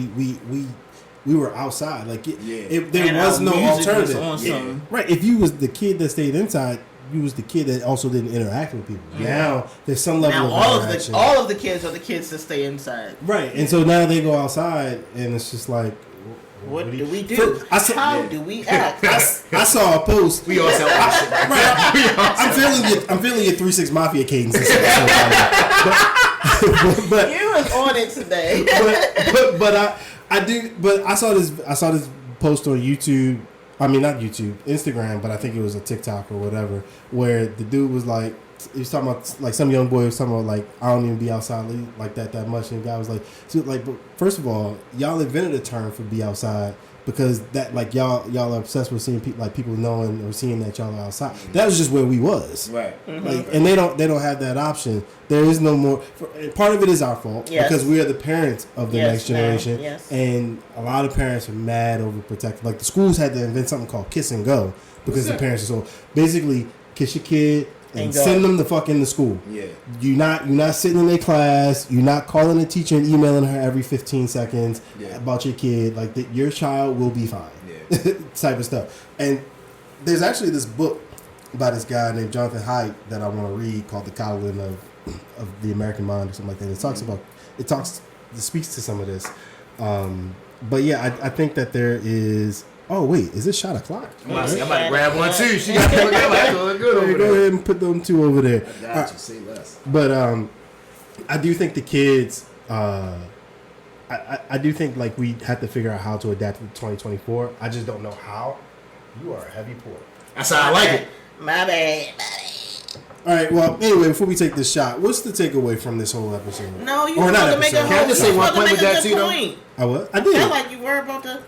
we were outside. There was no alternative. Right. If you was the kid that stayed inside, you was the kid that also didn't interact with people. Now there's some level of interaction. All of the kids are the kids that stay inside. Right. And so now they go outside, and it's just what do we do? How do we act? I saw a post. We all sell shit. Right. I'm feeling your 3-6 Mafia cadence. but you was on it today. But I saw this post on YouTube. I mean, not YouTube, Instagram, but I think it was a TikTok or whatever, where the dude was he was talking about some young boy was talking about I don't even be outside like that much, and the guy was but first of all, y'all invented a term for be outside because that y'all are obsessed with seeing people knowing or seeing that y'all are outside. That was just where we was, right? And they don't have that option. There is no more. Part of it is our fault because we are the parents of the next generation, and a lot of parents are mad over protecting. The schools had to invent something called kiss and go because the parents are so basically kiss your kid and send them the fuck into school. Yeah, you're not sitting in their class. You're not calling the teacher and emailing her every 15 seconds about your kid. Your child will be fine. Yeah, type of stuff. And there's actually this book by this guy named Jonathan Haidt that I want to read called The Coddling of the American Mind or something like that. It speaks to some of this. But yeah, I think that there is Oh wait, is this shot o'clock? I'm about to grab one too. She got to look good over there. Go ahead and put them two over there. I got you. Say less. But I do think the kids. I do think like we have to figure out how to adapt to 2024. I just don't know how. You are a heavy pour. That's how I like it. My bad. All right. Well, anyway, before we take this shot, what's the takeaway from this whole episode? No, you or supposed not to make a episode. Can I just say one point with that too, though? I what? I did. I felt like you were about to.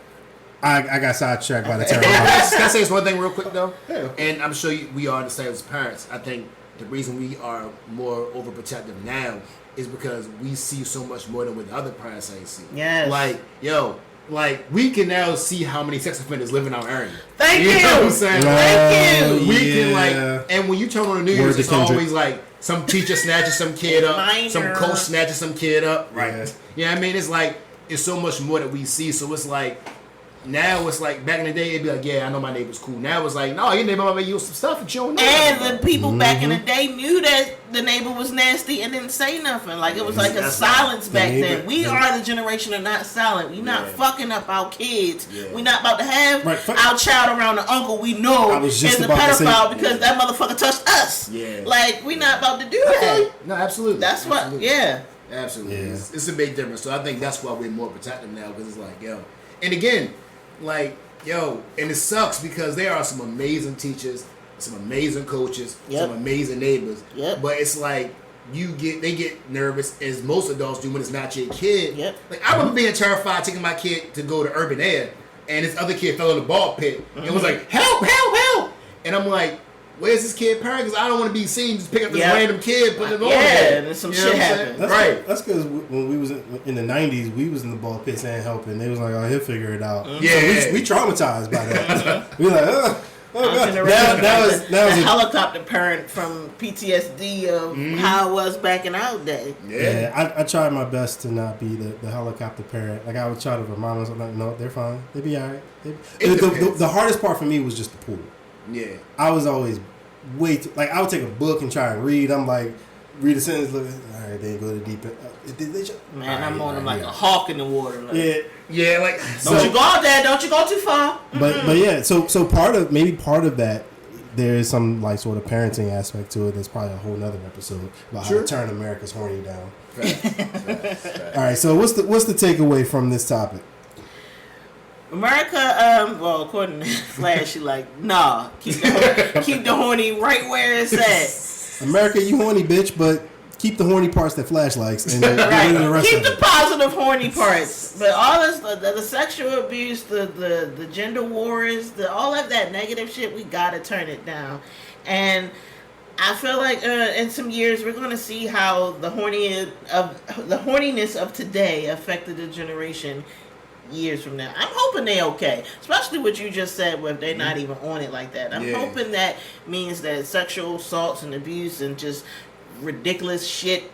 I got sidetracked by the term. Can I say this one thing real quick though? Yeah. And I'm sure we all understand as parents. I think the reason we are more overprotective now is because we see so much more than what the other parents ain't see. Yes. Like we can now see how many sex offenders live in our area. Thank you. You know what I'm saying? Thank you. We can and when you turn on the news, it's always like some teacher snatches some kid up, some coach snatches some kid up. Right. Yeah. You know what I mean? It's like it's so much more that we see. So it's like now it's like back in the day it'd be like, yeah, I know my neighbor's cool. Now it's like, no, your neighbor might make you some stuff that you don't know. And the people back in the day knew that the neighbor was nasty and didn't say nothing. Like it was like a silence back then. We are the generation of not silent. We not fucking up our kids. Yeah. We not about to have our child around the uncle we know is a pedophile because that motherfucker touched us. Yeah. Like we not about to do that. No, absolutely. That's what. Yeah. Absolutely. Yeah. It's a big difference. So I think that's why we're more protective now because it's like, yo, and again. Like, yo, and it sucks because there are some amazing teachers, some amazing coaches, some amazing neighbors. Yep. But it's like they get nervous as most adults do when it's not your kid. Yep. Like I remember being terrified taking my kid to go to urban air and this other kid fell in the ball pit and was like, help, help, help. And I'm like, where's this kid parent? Because I don't want to be seen just pick up this random kid, put him on there. And some shit happened. That's because when we was in the 90s, we was in the ball pits and helping. They was like, oh, he'll figure it out. Mm-hmm. Yeah. So we traumatized by that. We like, oh God. That was a helicopter parent from PTSD of how it was back in our day. Yeah, I tried my best to not be the helicopter parent. Like I would try to remind myself, like, no, they're fine. They'll be all right. The hardest part for me was just the pool. Yeah, I was always way too, like I would take a book and try and read. I'm like, read a sentence, look, all right, they go to deep end. Man, I'm on them like a hawk in the water. Like, yeah, like don't you go out there, don't you go too far. But yeah, so part of that, there is some like sort of parenting aspect to it. That's probably a whole nother episode about how to turn America's horny down. Facts. All right, so what's the takeaway from this topic? America, well, according to Flash, she like, nah, keep the horny right where it's at. America, you horny bitch, but keep the horny parts that Flash likes and get rid of the rest keep of it. Keep the positive horny parts, but all this, the sexual abuse, the gender wars, all of that negative shit, we gotta turn it down. And I feel like in some years we're gonna see how the horniness of today affected the generation years from now. I'm hoping they okay, especially what you just said where they're not even on it like that. I'm hoping that means that sexual assaults and abuse and just ridiculous shit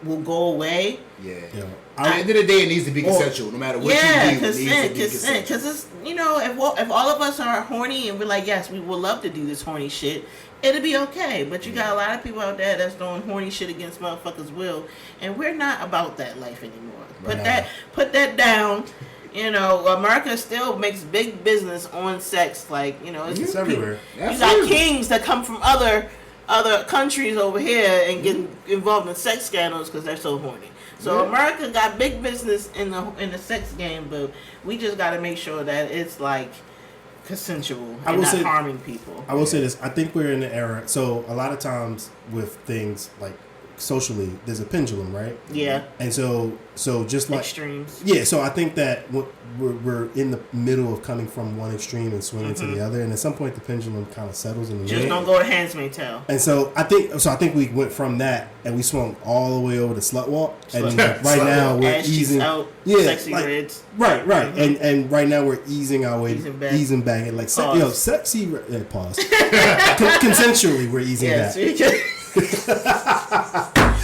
will go away. At the end of the day, it needs to be consensual, no matter what you do. Consent, because it's if all of us are horny and we're like, yes, we would love to do this horny shit, it'll be okay. But you got a lot of people out there that's doing horny shit against motherfuckers' will, and we're not about that life anymore. Put that down. You know, America still makes big business on sex. Like, you know, it's everywhere. You got kings that come from other countries over here and get involved in sex scandals because they're so horny. So America got big business in the sex game, but we just got to make sure that it's like consensual and not harming people. I will say this: I think we're in the era. So a lot of times with things like socially, there's a pendulum, right? Yeah. And so just like extremes. Yeah. So I think that we're in the middle of coming from one extreme and swinging to the other, and at some point the pendulum kind of settles in the middle. Just don't go to Handmaid's Tale. And so I think we went from that and we swung all the way over to slut walk, and right now we're easing out. Yeah, sexy reds. Right. Mm-hmm. And right now we're easing our way, easing back, and like sexy. Pause. Consensually, we're easing back.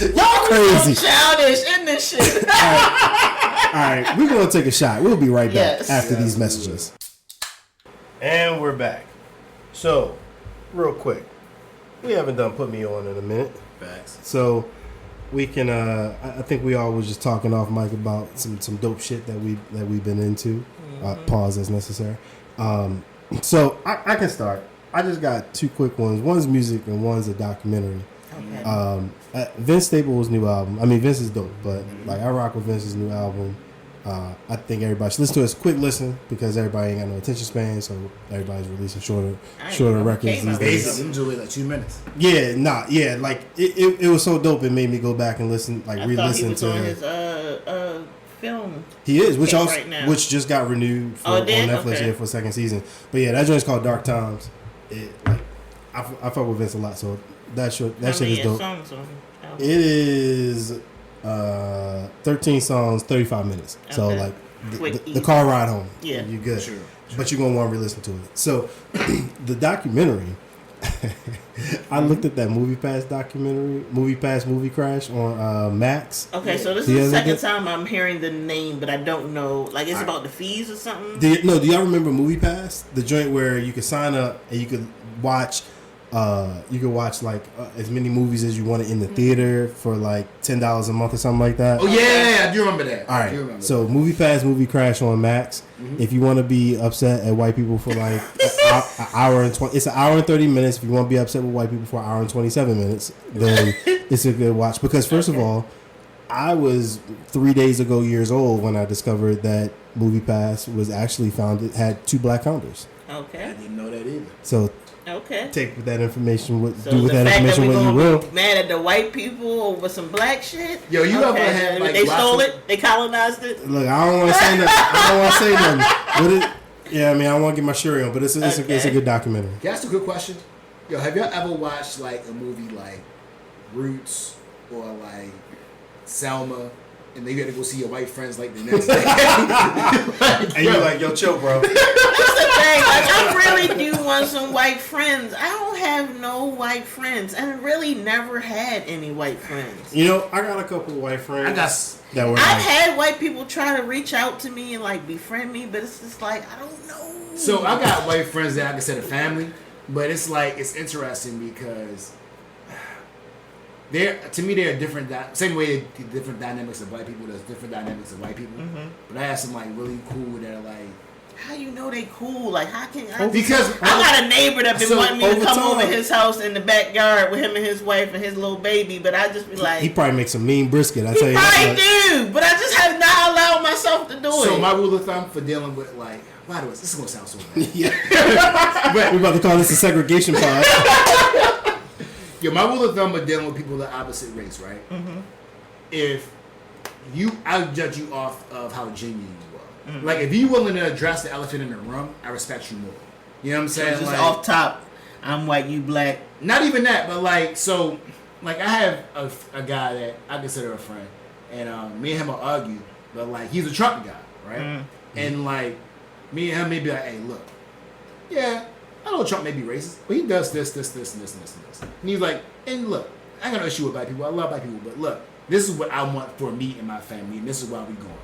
Y'all crazy. So childish in this shit. All right, we're gonna take a shot. We'll be right back after these messages. And we're back. So, real quick, we haven't done Put Me On in a minute. Facts. So we can. I think we all was just talking off mic about some dope shit that we've been into. Pause as necessary. So I can start. I just got two quick ones. One's music and one's a documentary. Okay. Vince Staples' new album. I mean, Vince is dope, but like I rock with Vince's new album. I think everybody should listen to it. It's a quick listen because everybody ain't got no attention span, so everybody's releasing shorter records these days. Usually like 2 minutes. Yeah, like it was so dope. It made me go back and listen, like re-listen to his film. He is, which right now. which just got renewed on Netflix here for a second season. But yeah, that joint's called Dark Times. I fuck with Vince a lot, so that shit is dope. It is 13 songs, 35 minutes. Okay. So like the car ride home. Yeah, you good. Sure. But you're gonna want to re-listen to it. So the documentary. I looked at that Movie Pass Movie Crash on Max. Okay, so this is the second time I'm hearing the name, but I don't know. Like, it's about the fees or something? Do y'all remember Movie Pass? The joint where you could sign up and you could watch like as many movies as you wanted in the theater for like $10 a month or something like that. Oh yeah, I do remember that. All right, so Movie Pass Movie Crash on Max. Mm-hmm. If you want to be upset at white people for like an hour and 20, it's an hour and 30 minutes. If you want to be upset with white people for an hour and 27 minutes, then it's a good watch. Because first of all, I was 3 days ago years old when I discovered that Movie Pass was actually had 2 black founders. Okay, I didn't know that either. So. Okay. Take with that information. Do with that information what you will. Mad at the white people over some black shit. Yo, you ever had like they stole it? They colonized it. Look, I don't want to say nothing. Yeah, I mean, I don't want to get my shirt on, but it's a good documentary. Can I ask a good question? Yo, have y'all ever watched like a movie like Roots or like Selma? And then you got to go see your white friends like the next day. And you're like, yo, chill, bro. That's the thing. Like, I really do want some white friends. I don't have no white friends. And I really never had any white friends. You know, I got a couple of white friends. I've had white people try to reach out to me and like befriend me, but it's just like, I don't know. So I got white friends that I consider family, but it's like, it's interesting because to me, they're different. Same way, different dynamics of black people. There's different dynamics of white people. Mm-hmm. But I have some like really cool that are like. How you know they cool? Like, how can I? Because I got a neighbor that been wanting me to come over his house in the backyard with him and his wife and his little baby. But I just be like, he probably makes some mean brisket. I tell you, I do. But I just have not allowed myself to do it. So my rule of thumb for dealing with like, why do this is gonna sound so bad? Yeah. But we're about to call this a segregation pod. Yo, my rule of thumb are dealing with people of the opposite race, right? Mm-hmm. I'll judge you off of how genuine you are. Mm-hmm. Like, if you're willing to address the elephant in the room, I respect you more. You know what I'm saying? So just off top, I'm white, you black. Not even that, but like, so, like, I have a guy that I consider a friend, and me and him will argue, but like, he's a Trump guy, right? Mm-hmm. And like, me and him may be like, hey, look, yeah, I know Trump may be racist, but he does this, and this. And he's like, and look, I got no issue with black people. I love black people, but look, this is what I want for me and my family, and this is why we going.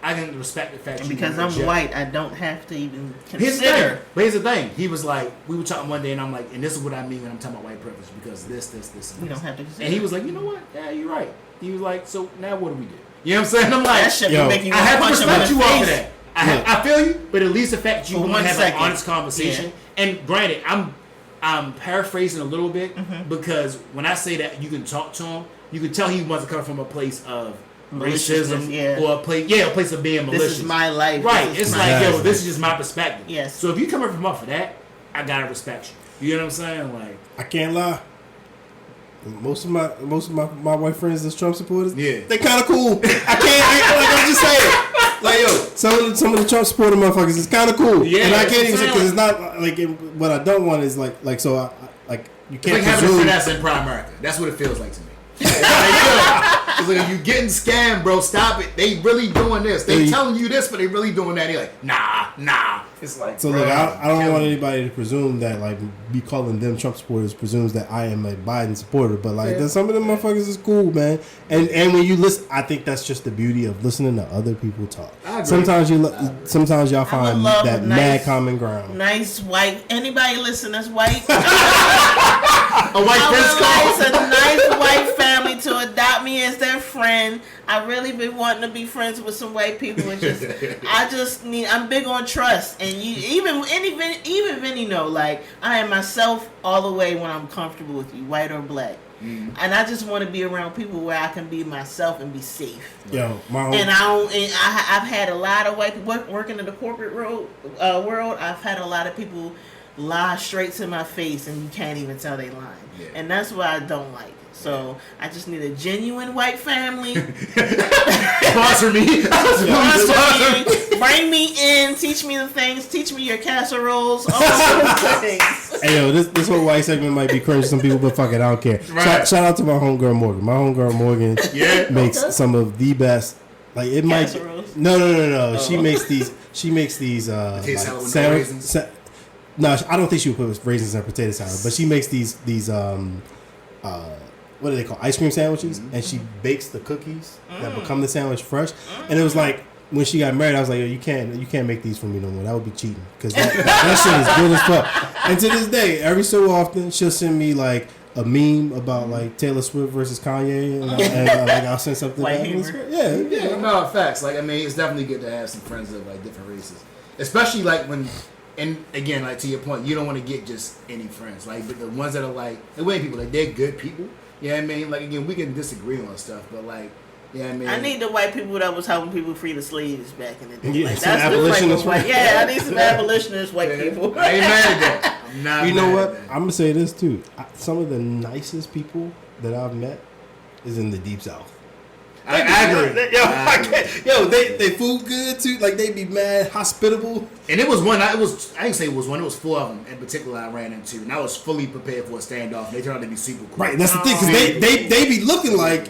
I can respect the fact because I'm white, I don't have to even consider. Here's the thing. He was like, we were talking one day, and I'm like, and this is what I mean when I'm talking about white privilege, because this. We don't have to consider. And he was like, you know what? Yeah, you're right. He was like, so now what do we do? You know what I'm saying? I'm like, that shit will make you I have to respect you off of that. Yeah. I feel you, but at least the fact you want to have an honest conversation. Yeah. And granted, I'm paraphrasing a little bit because when I say that you can talk to him, you can tell he wants to come from a place of racism or a place of being malicious. This is my life. Right. It's like, yo, this is just my perspective. Yes. So if you coming from off of that, I gotta respect you. You know what I'm saying? Like, I can't lie. Most of my white friends that's Trump supporters, they kind of cool. I'm just saying. Like, yo, some of the Trump supporter motherfuckers is kind of cool, and I can't even say because it's not like what I don't want is like so I like you can't. It's like having a friend that's in Prime America. That's what it feels like to me. It's like, you getting scammed, bro. Stop it. They really doing this. They telling you this, but they really doing that. They're like, nah. It's like, so look, I don't want anybody to presume that like me calling them Trump supporters presumes that I am a Biden supporter. But like, some of them motherfuckers is cool, man. And when you listen, I think that's just the beauty of listening to other people talk. Sometimes y'all find that mad common ground. Nice white. Anybody listen that's white? A white friend's call. It's a nice white family to adopt me as their friend. I really been wanting to be friends with some white people. And I'm big on trust, and even Vinny know, like, I am myself all the way when I'm comfortable with you, white or black. And I just want to be around people where I can be myself and be safe. Yo, I've had a lot of white people working in the corporate world. I've had a lot of people lie straight to my face, and you can't even tell they lying. Yeah. And that's what I don't like. So I just need a genuine white family. Sponsor me. Bring me in. Teach me the things. Teach me your casseroles. All those things. Hey, yo, this whole white segment might be cringe to some people, but fuck it, I don't care. Right. Shout out to my homegirl Morgan. My homegirl Morgan makes some of the best. Like it might. No. Oh. She makes these. Sandwiches. No, I don't think she would put raisins in potato salad, but she makes these what do they call ice cream sandwiches, and she bakes the cookies that become the sandwich fresh. And it was like when she got married, I was like, yo, you can't make these for me no more. That would be cheating because that shit is good as fuck. And to this day, every so often she'll send me like a meme about like Taylor Swift versus Kanye, and like I'll send something back. Yeah. No, facts. Like I mean, it's definitely good to have some friends of like different races, especially like when. And again, like to your point, you don't want to get just any friends. Like, but the ones that are like the way people, like they're good people. You know what I mean? Like again, we can disagree on stuff, but like, you know what I mean? I need the white people that was helping people free the slaves back in the day. Yeah, like, some abolitionists. I need some abolitionist white people. I ain't mad at that. I'm not. You know what? That. I'm gonna say this too. Some of the nicest people that I've met is in the Deep South. I agree. They food good too. Like they be mad hospitable. And it was one. I didn't say it was one. It was 4 of them in particular I ran into, and I was fully prepared for a standoff. They turned out to be super cool. Right. That's the thing, because they be looking like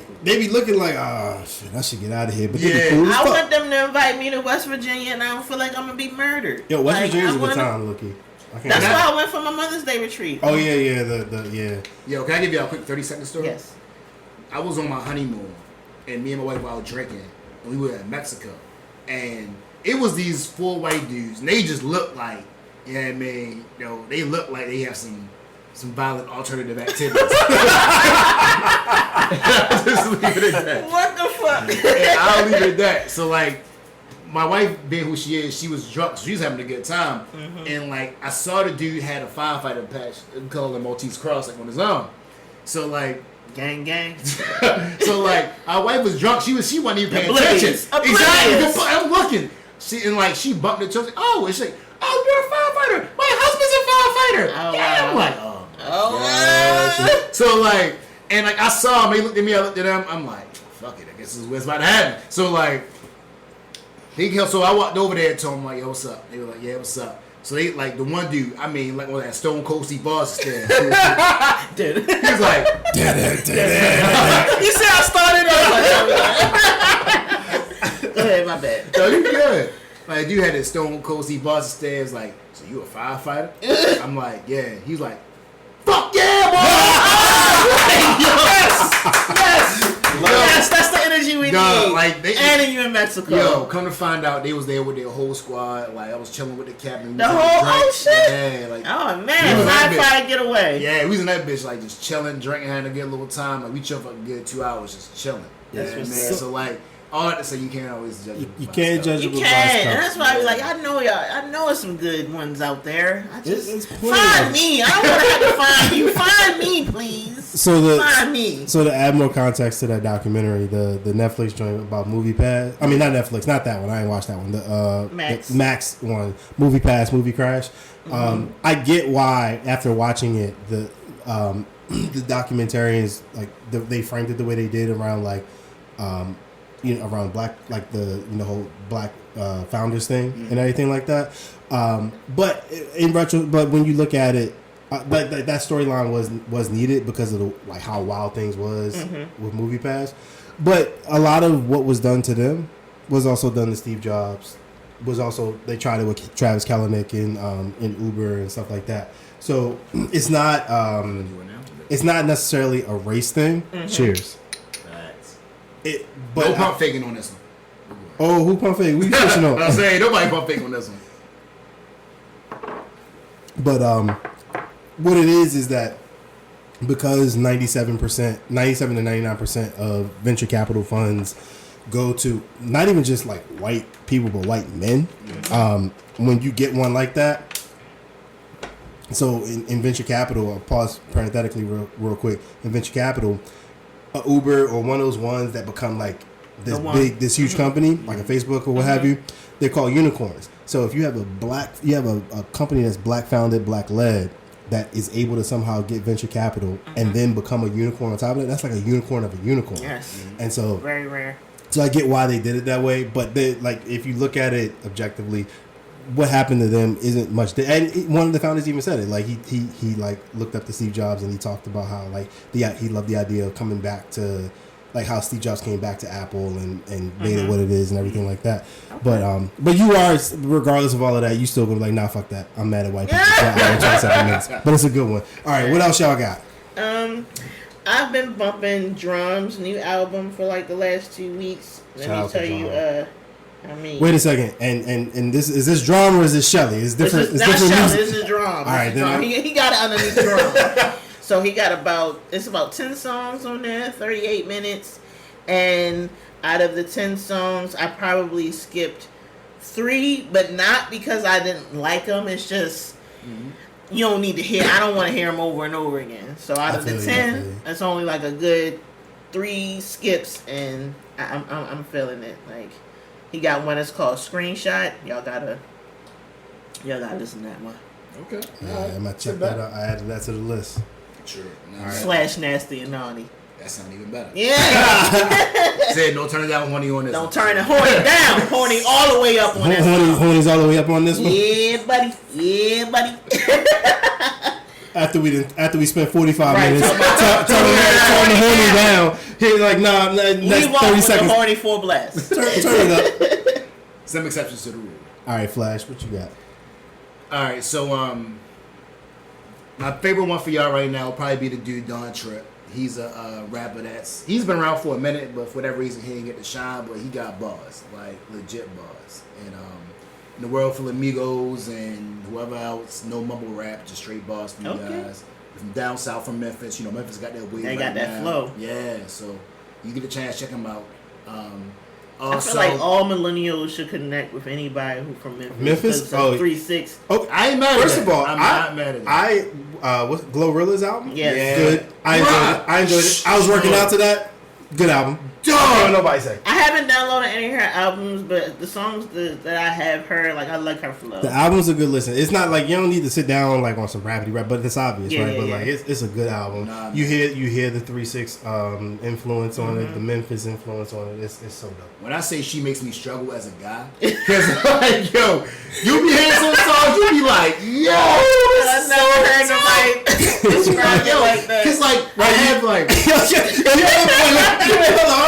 oh shit, I should get out of here. But they be cool as fuck. I want them to invite me to West Virginia, and I don't feel like I'm gonna be murdered. Yo, West Virginia's a good time, Lookie. That's why I went for my Mother's Day retreat. Oh yeah. Yo, can I give you a quick 30-second story? Yes. I was on my honeymoon. And me and my wife were out drinking, and we were in Mexico, and it was these 4 white dudes, and they just looked like, you know what I mean? You know, they look like they have some violent alternative activities. Just leave it at that. What the fuck? And I'll leave it at that. So like, my wife, being who she is, she was drunk, so she was having a good time, and like I saw the dude had a firefighter patch, called the Maltese Cross, like on his arm. So like. Gang. So like our wife was drunk. She wasn't even paying attention. Exactly. I'm looking. She bumped into us. Oh, it's like, oh, you're a firefighter. My husband's a firefighter. Oh, yeah. wow. I'm like, oh. So like, and like I saw him. He looked at me. I looked at him. I'm like, fuck it. I guess this is what's about to happen. So like, so I walked over there and told him like, yo, what's up? They were like, yeah, what's up? So they like the one dude, I mean, like one of that Stone Cold Steve Austin stand. Dude. He was like, You see I started? Go ahead, my bad. No, you good. Like you had this Stone Cold Steve Austin stand. Like, so you a firefighter? I'm like, yeah. He was like, fuck yeah, boy! Yes, that's the energy we need. Like and you in Mexico. Yo, come to find out, they was there with their whole squad. Like I was chilling with the captain. Shit. Yeah, like, oh man, firefighter get away. Yeah, we was in that bitch like just chilling, drinking, having a good little time. Like we chilled for a good 2 hours just chilling. Yeah, man. So like. All that to say, you can't always judge. You can't judge. You can't, and that's why I was like, I know y'all. I know there's some good ones out there. I just find me. I don't want to have to find you. Find me, please. Find me. So to add more context to that documentary, the Netflix joint about Movie Pass. I mean, not Netflix, not that one. I ain't watched that one. The Max one, Movie Pass, Movie Crash. I get why after watching it, the documentarians like they framed it the way they did around like. Around black, like the whole black founders thing and everything like that. But when you look at it, that storyline was needed because of like how wild things was with MoviePass. But a lot of what was done to them was also done to Steve Jobs. They tried it with Travis Kalanick in Uber and stuff like that. So it's not necessarily a race thing. Cheers. No pump faking on this one. Oh, who pump faking? We pushing on. I'm saying nobody pump faking on this one. But what it is that because 97% to 99% of venture capital funds go to not even just like white people, but white men. When you get one like that, so in venture capital, I'll pause parenthetically real quick. In venture capital, a Uber or one of those ones that become like this huge company, like a Facebook or what have you, they're called unicorns. So if you have a company that's black founded, black led, that is able to somehow get venture capital and then become a unicorn on top of it, that's like a unicorn of a unicorn. Yes. And so very rare. So I get why they did it that way, but they, like if you look at it objectively, what happened to them isn't much. And one of the founders even said it. Like he like looked up to Steve Jobs and he talked about how like he loved the idea of coming back to like how Steve Jobs came back to Apple and made it what it is and everything like that. Okay. But you are, regardless of all of that, you still gonna be like, nah, fuck that. I'm mad at white people. But it's a good one. All right, what else y'all got? I've been bumping Drum's new album for like the last 2 weeks. Let me tell you, wait a second, and is this Drum or is this Shelly? It's different. It's different music. This is Drum. All right, then he got it underneath Drum. So he got about 10 songs on there, 38 minutes, and out of the 10 songs, I probably skipped 3, but not because I didn't like them. It's just you don't need to hear. I don't want to hear them over and over again. So out of the 10, it's only like a good 3 skips, and I'm feeling it. Like he got one that's called Screenshot. Y'all gotta listen to that one. Okay. I might check that out. I added that to the list. Sure. Slash Nasty and Naughty. That sounds even better. Yeah. Said don't turn it down, Horny on this. Don't turn it Horny down. Horny all the way up on this one. Horny's all the way up on this one. Yeah, buddy. Yeah, buddy. After we spent 45 minutes turning the Horny down, he's like, nah, that's 30 seconds. The Horny full blast. Turn it up. Some exceptions to the rule. All right, Flash, what you got? All right, so my favorite one for y'all right now will probably be the dude Don Tripp. He's a rapper he's been around for a minute, but for whatever reason he didn't get the shine. But he got bars, like legit bars. And in the world full of Migos and whoever else, no mumble rap, just straight bars from you guys. From down south, from Memphis. You know, Memphis got that wave. They got that flow. Yeah, so you get a chance, check him out. Also, I feel like all millennials should connect with anybody who from Memphis. Memphis? Oh, 3-6. Oh, I ain't mad at First of all, I'm not mad at it. What's Glorilla's album? Yes. Yeah. Good. I enjoyed it. I was working out to that. Good album. Dog. Nobody say. I haven't downloaded any of her albums, but the songs that I have heard, like I like her flow. The album's a good listen. It's not like you don't need to sit down like on some rapidy rap, but it's obvious, right? But like it's a good album. Nah, you hear the 3-6 influence on it, the Memphis influence on it. It's so dope. When I say she makes me struggle as a guy, because like yo, you be hearing some songs, you be like, yo, I've never heard nobody describe it like that. Cause like I have like.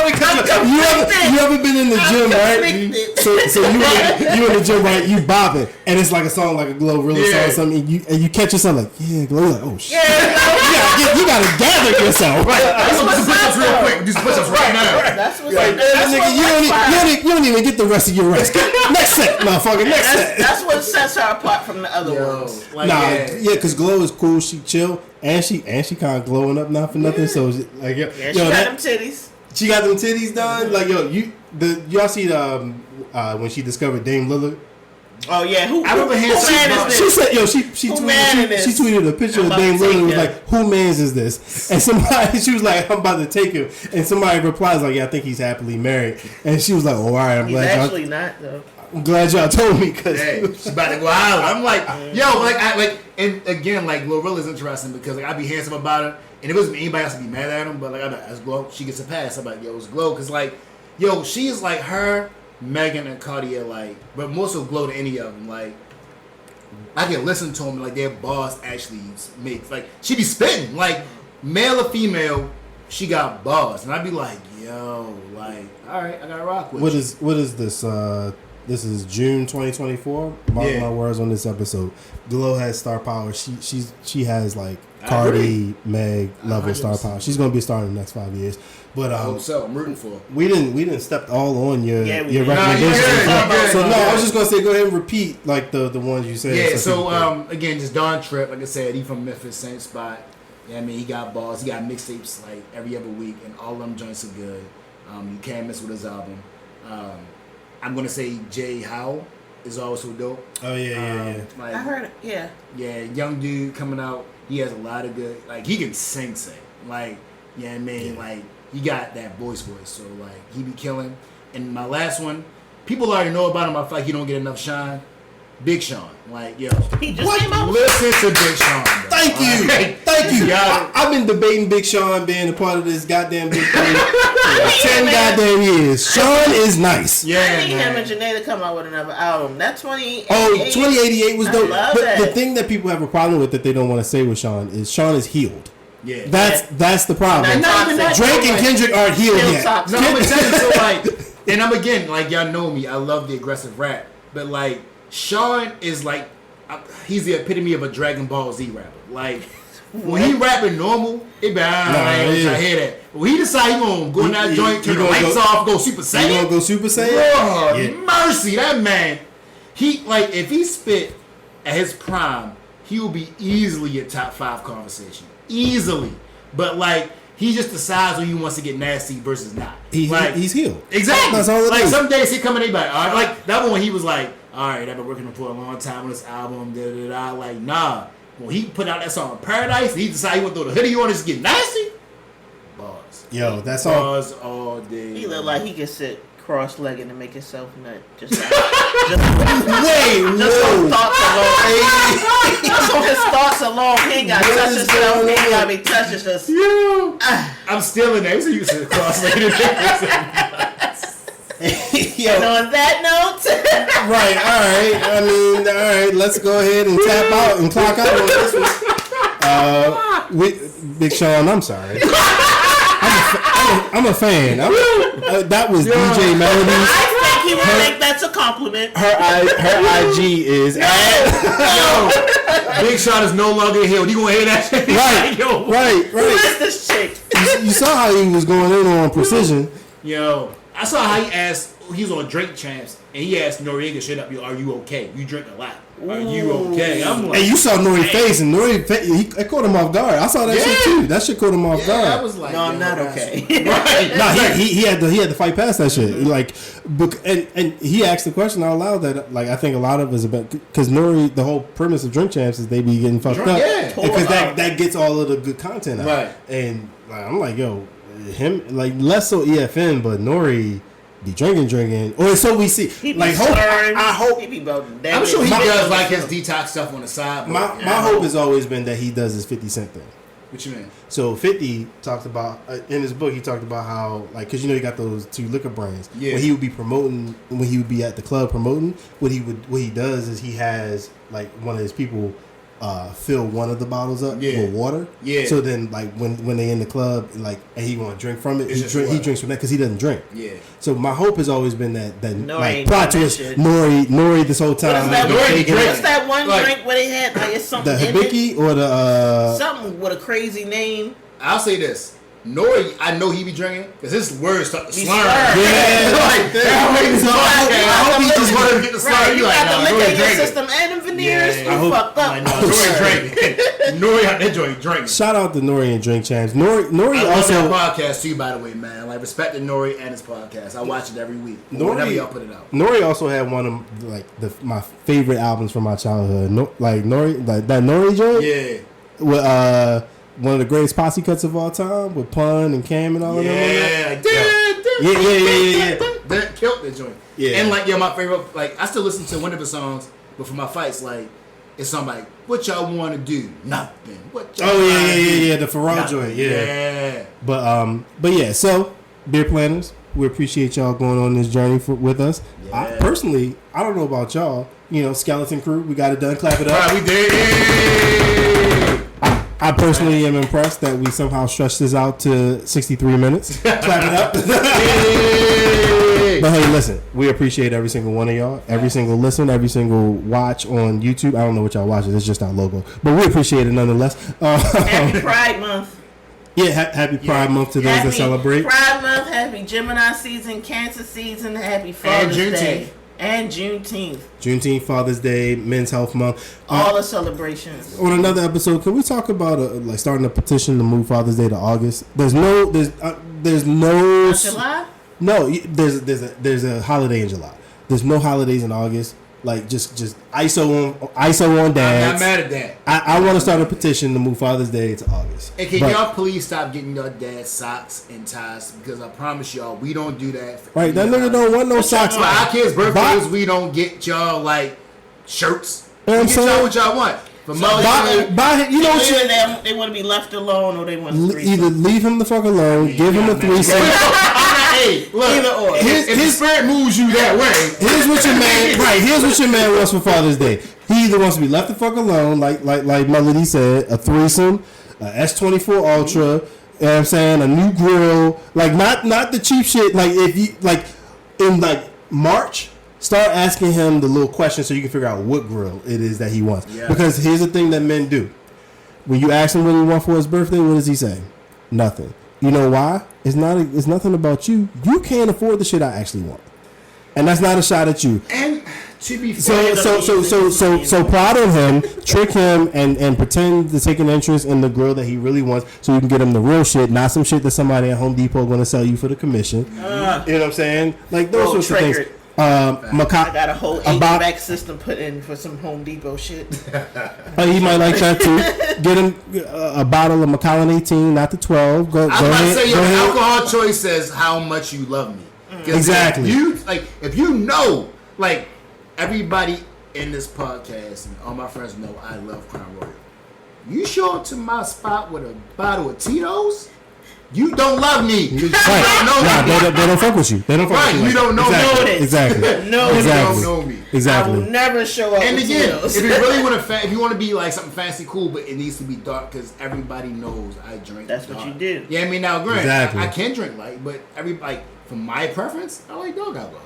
You ever been in the gym, right? So you in the gym, right? You bopping, and it's like a song, like a Glorilla song or something, and you catch yourself like, yeah, Glorilla, oh shit. You gotta gather yourself. Right. Let's do push-ups real quick. Do some push-ups right now. That's what's you don't even get the rest of your rest. Next set, motherfucker. Next set. That's what sets her apart from the other ones. Like, because Glow is cool. She chill, and she kind of glowing up, not for nothing. So like, she got them titties. She got them titties done. Like y'all see the when she discovered Dame Lillard. Oh yeah, who I remember man is this? She said, she tweeted a picture of Dame Lillard and was like, who mans is this? And she was like, I'm about to take him. And somebody replies like, yeah, I think he's happily married. And she was like, oh, all right, he's actually not though. I'm glad y'all told me because she's about to go out. I'm like, yo, and again, like Glorilla's interesting because like I be handsome about her, and if it was anybody else, I'd be mad at him. But like, as Glow, she gets a pass. I'm like, yo, it's Glow because like, yo, she is like her, Megan and Cartier, like, but more so Glow than any of them. Like, I can listen to them like their bars actually make like she be spitting like male or female, she got bars, and I'd be like, yo, like, all right, I gotta rock with. What is this? This is June 2024. Mark my words on this episode. Glow has star power. She has like Cardi, Meg level star power. She's gonna be a star in the next 5 years. But I hope so. I'm rooting for her. We didn't step all on your recommendations. No, I was just gonna say go ahead and repeat like the ones you said. Yeah. So again, just Don Tripp. Like I said, he from Memphis, same spot. Yeah, I mean, he got balls. He got mixtapes like every other week, and all of them joints are good. You can't mess with his album. I'm gonna say Jay Howell is also dope. Oh yeah. Like, I heard it. Yeah. Yeah, young dude coming out. He has a lot of good. Like he can sing. Like yeah, I mean, like he got that voice. So like he be killing. And my last one, people already know about him. I feel like he don't get enough shine. Big Sean, like yo, he just came out. Listen to Big Sean. Bro. Thank you. I've been debating Big Sean being a part of this goddamn big thing for 10 goddamn years. Sean is nice. Yeah, I need him and Janae to come out with another album. That 2088 was dope. But the thing that people have a problem with that they don't want to say with Sean is healed. Yeah, that's the problem. Drake and Kendrick aren't healed yet. No, I'm telling you, so like, and I'm again like y'all know me. I love the aggressive rap, but like. Sean is like, he's the epitome of a Dragon Ball Z rapper. Like, when he rapping normal, it be, I hear that. But when he decide he gonna go in that joint, turn the lights off, go Super Saiyan. He gonna go Super Saiyan? Lord mercy, that man, he, like, if he spit at his prime, he will be easily a top 5 conversation. Easily. But, like, he just decides when he wants to get nasty versus not. He's healed. Exactly. That's all it like, is. some days he come in, they be like, all right, like, that one when he was like, all right, I've been working for a long time on this album. Like, nah. When he put out that song Paradise, he decided he want to throw the hoodie on and just get nasty. Bars. Yo, that's all. Bars all day. He look like he can sit cross-legged and make himself nut. Just Wait, just from thoughts alone. Just from his thoughts alone. He ain't got to touch himself. He ain't got to be touched. It's just. I'm still in there. So you said cross-legged. Yo. And on that note, right, all right. Let's go ahead and tap out and clock out on this one. Big Sean, I'm sorry. I'm a fan. That was DJ Melody. I think he would think that's a compliment. Her IG is Big Sean is no longer healed. You gonna hear that shit? Right. Who is this chick? You saw how he was going in on Precision. Yo, I saw how he asked. He was on Drink Champs, and he asked Noriega straight up, "Are you okay? You drink a lot. Are you okay?" I'm like, and you saw Nori's face, and it caught him off guard. I saw that shit too. That shit caught him off guard. I was like, no, I'm not okay. Right? No, he had to fight past that shit. Like, and he asked the question out loud that like I think a lot of us about because Nori, the whole premise of Drink Champs is they be getting fucked up, because that gets all of the good content out. Right. And like, I'm like, yo, him like less so EFN, but Nori be drinking, or so we see. He be like, I hope. He be about I'm sure he does like his detox stuff on the side. My hope has always been that he does his 50 Cent thing. What you mean? So 50 talked about in his book. He talked about how like because you got those 2 liquor brands. Yeah. When he would be promoting, when he would be at the club promoting, what he does is he has like one of his people fill one of the bottles up with water. Yeah. So then, like when they in the club, like and he want to drink from it, he drinks from that because he doesn't drink. Yeah. So my hope has always been that Nori like plot twist Nori this whole time. What's that one drink where they had like it's something the Hibiki or the something with a crazy name? I'll say this. Nori, I know he be drinking because his words start to slur. Yeah, like I hope he just wanted to get the slur. Right, you got the liquor in your system and the veneers. You fucked up. Nori drinking. Nori out there drinking. Shout out to Nori and Drink Champs. Nori I also love that podcast too, by the way, man. Like respecting Nori and his podcast. I watch it every week. Whenever y'all put it out. Nori also had one of like my favorite albums from my childhood. Nori, like that Nori joint. Yeah. With one of the greatest posse cuts of all time with Pun and Cam and all of them. Yeah. That killed that joint. Yeah. And like my favorite, like I still listen to one of his songs, but for my fights, like it's something like, what y'all want to do? Nothing. What y'all the Pharrell joint. Yeah. But yeah. So beer planners, we appreciate y'all going on this journey with us. Yeah. I don't know about y'all. Skeleton Crew, we got it done. Clap it up. Right, we did. I personally am impressed that we somehow stretched this out to 63 minutes. Clap it up. But hey, listen, we appreciate every single one of y'all, every single listen, every single watch on YouTube. I don't know what y'all watch, it's just our logo. But we appreciate it nonetheless. Happy Pride Month. Yeah, happy Pride Month to those that celebrate. Pride Month, happy Gemini season, Cancer season, happy Father's Day. And Juneteenth. Juneteenth, Father's Day, Men's Health Month. All the celebrations. On another episode, can we talk about starting a petition to move Father's Day to August? There's no July? No, there's a holiday in July. There's no holidays in August. Like just ISO on dads. I'm not mad at that. I want to start a petition to move Father's Day to August. And can y'all please stop getting your dad socks and ties? Because I promise y'all, we don't do that. Right, that nigga don't want no socks. For our kids' birthdays, we don't get y'all like shirts. You know what I'm We get y'all saying? what y'all want. For So Mother's Day, buy, you know what shit? They want to be left alone or they want to threesome. Either leave him the fuck alone, give him a threesome. hey, look, Either or. if the spirit moves you that way, Here's what your man Here's what your man wants for Father's Day. He either wants to be left the fuck alone, like Melody said, a threesome, a S24 Ultra. You know what I'm saying? A new grill, like not the cheap shit. Like if you like in like March. Start asking him the little questions so you can figure out what grill it is that he wants. Yeah. Because here's the thing that men do. When you ask him what he wants for his birthday, what does he say? Nothing. You know why? It's nothing about you. You can't afford the shit I actually want. And that's not a shot at you. and to be fair, So plot on him, trick him, and pretend to take an interest in the grill that he really wants, so you can get him the real shit, not some shit that somebody at Home Depot going to sell you for the commission. You know what I'm saying? Like those sorts of things. I got a whole HVAC system put in for some Home Depot shit. He might like that too. Get him a bottle of Macallan 18, not the 12. I was about to say your alcohol choice says how much you love me. Exactly. If you know, like everybody in this podcast and all my friends know, I love Crown Royal. You show up to my spot with a bottle of Tito's. You don't love me. Right. They don't fuck with you. They don't fuck with you. You don't know me. Exactly. No, you don't know me. Exactly. I will never show up. And with again, Tito's. if you really want to, if you want to be like something fancy, cool, but it needs to be dark because everybody knows I drink. That's dark. what you do. Yeah, I mean now, granted, exactly. I can drink light, but for my preference, I like dog alcohol.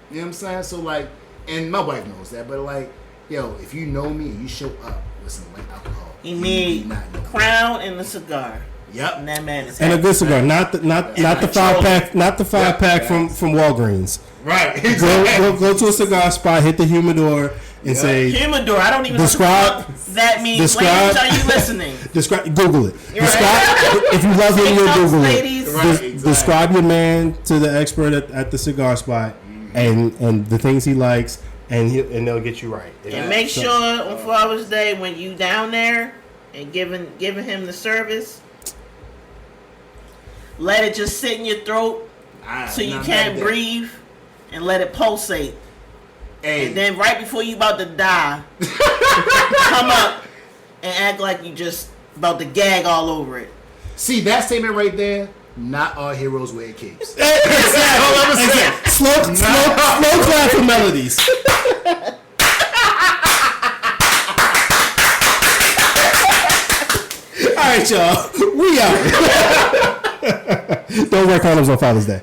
You know what I'm saying? So like, and my wife knows that, but like, yo, if you know me and you show up with some light alcohol, you need Crown and the cigar. Yep. And that man is and a good cigar, not the 5-pack, not the 5-pack from Walgreens. Right. Go to a cigar spot, hit the humidor, and say humidor. I don't even describe, know what that means. Ladies, are you listening? Google it. If you love him, you'll Google ladies. it. Right, exactly. Describe your man to the expert at the cigar spot, and the things he likes, and they'll get you right. And make sure on Father's Day when you down there and giving him the service, let it just sit in your throat so you can't breathe, and let it pulsate. Hey. And then right before you about to die, come up and act like you just about to gag all over it. See, that statement right there, not all heroes wear capes. Exactly. Slow clap for melodies. All right, y'all. We out. Don't wear condoms on Father's Day.